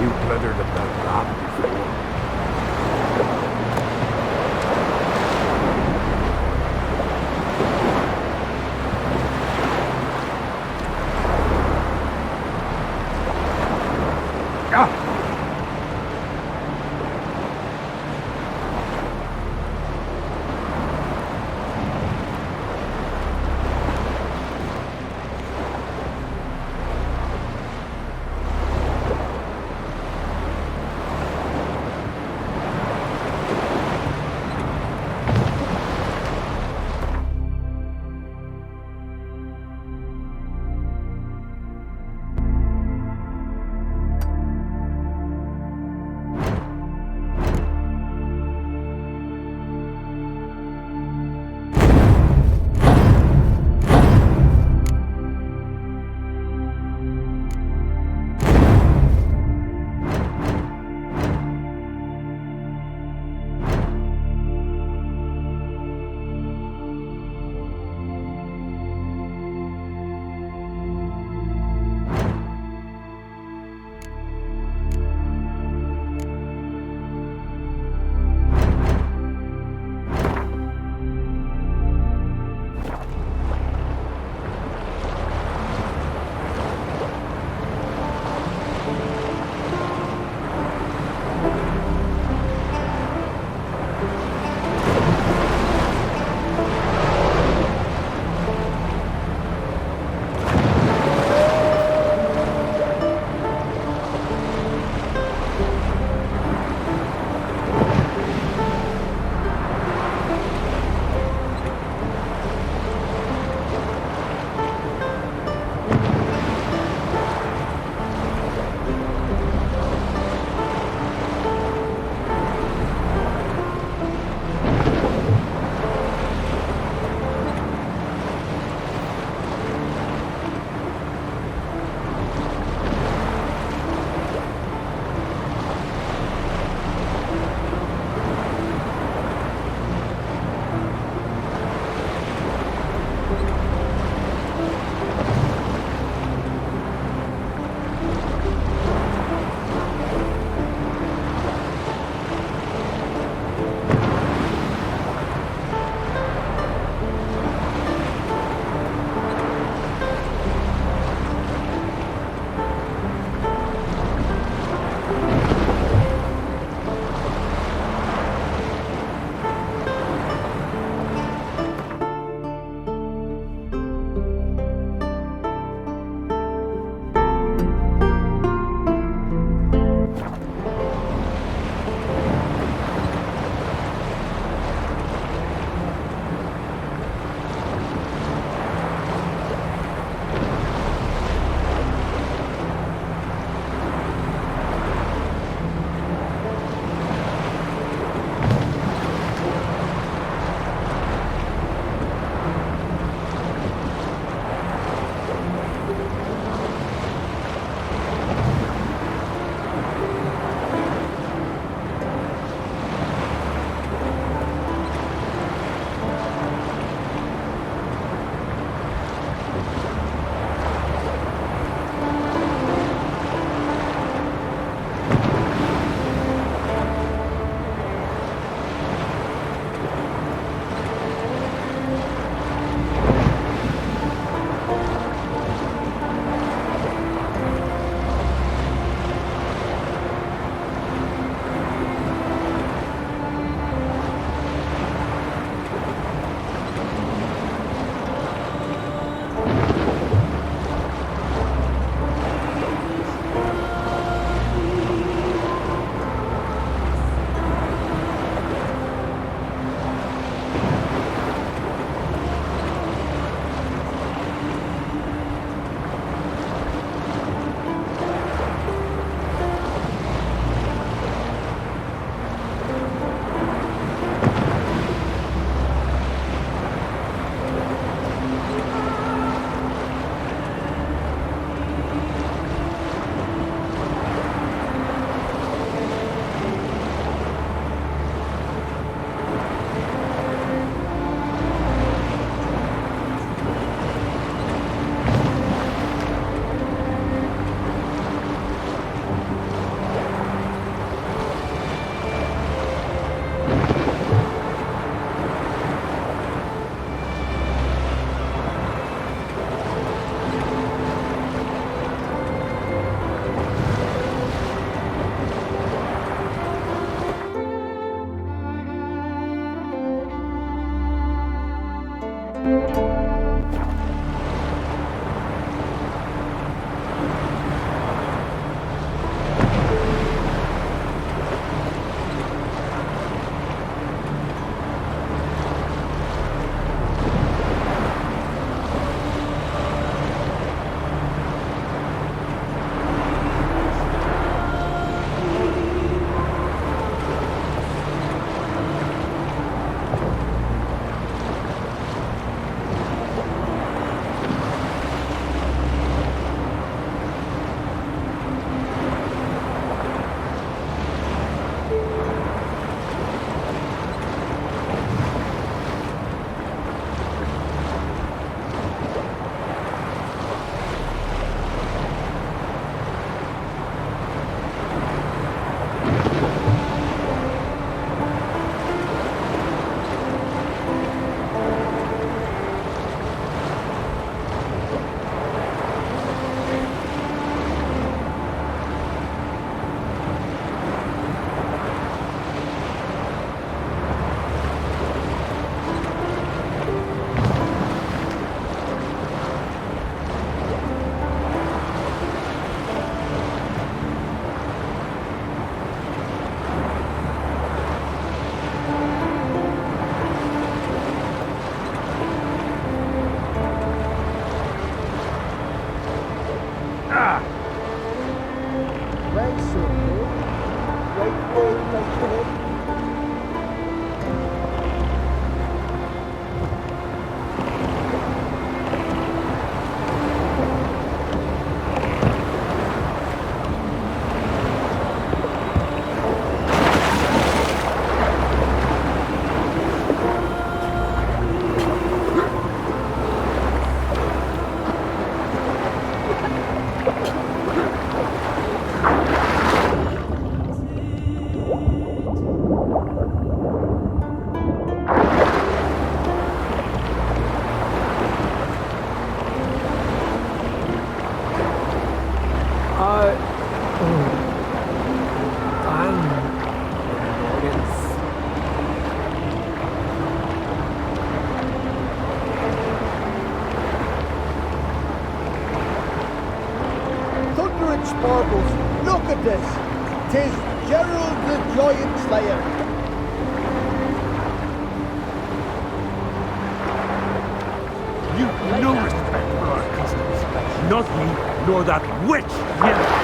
You blundered about that before. Thunder and sparkles, look at this! 'Tis Gerald the Giant Slayer. You've no respect for our customs. Not me, nor that witch, Yennefer.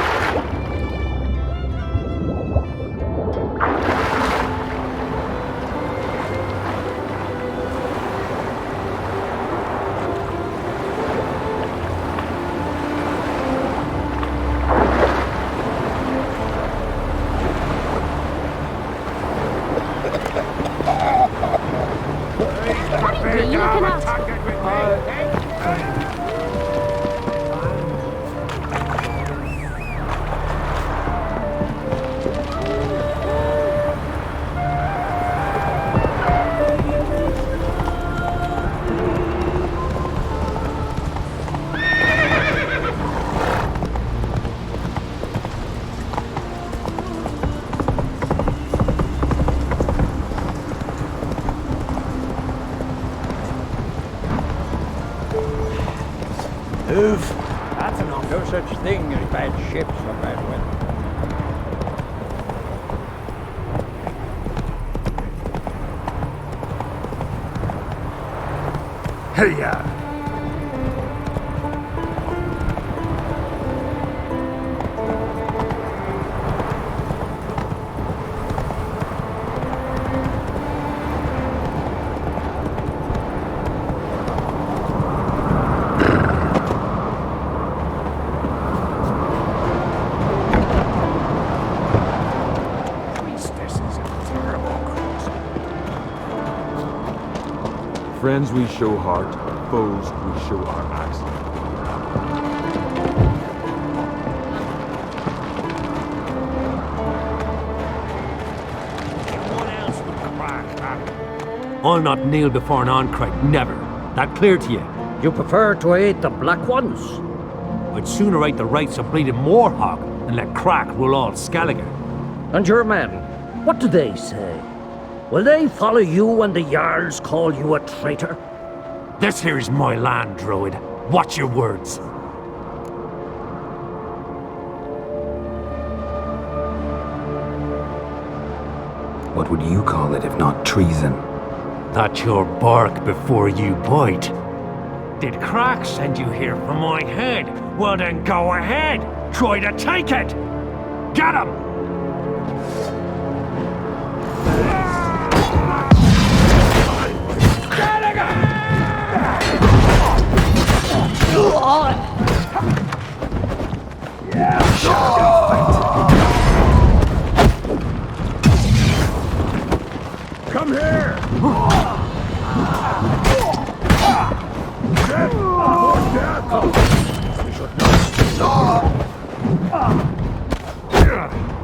That's enough. No such thing as bad ships or bad weather. Hey-ya! Friends we show heart, foes we show our axe. I'll not kneel before an Oncrite, never. That clear to you? You prefer to aid the Black Ones? I'd sooner right the rights of bleeding Moorhog than let Crack rule all Skellige. And your men, what do they say? Will they follow you when the Jarls call you a traitor? This here is my land, Druid. Watch your words. What would you call it if not treason? That's your bark before you bite. Did Crack send you here for my head? Well then go ahead. Try to take it. Get him! Come here! Death! More death!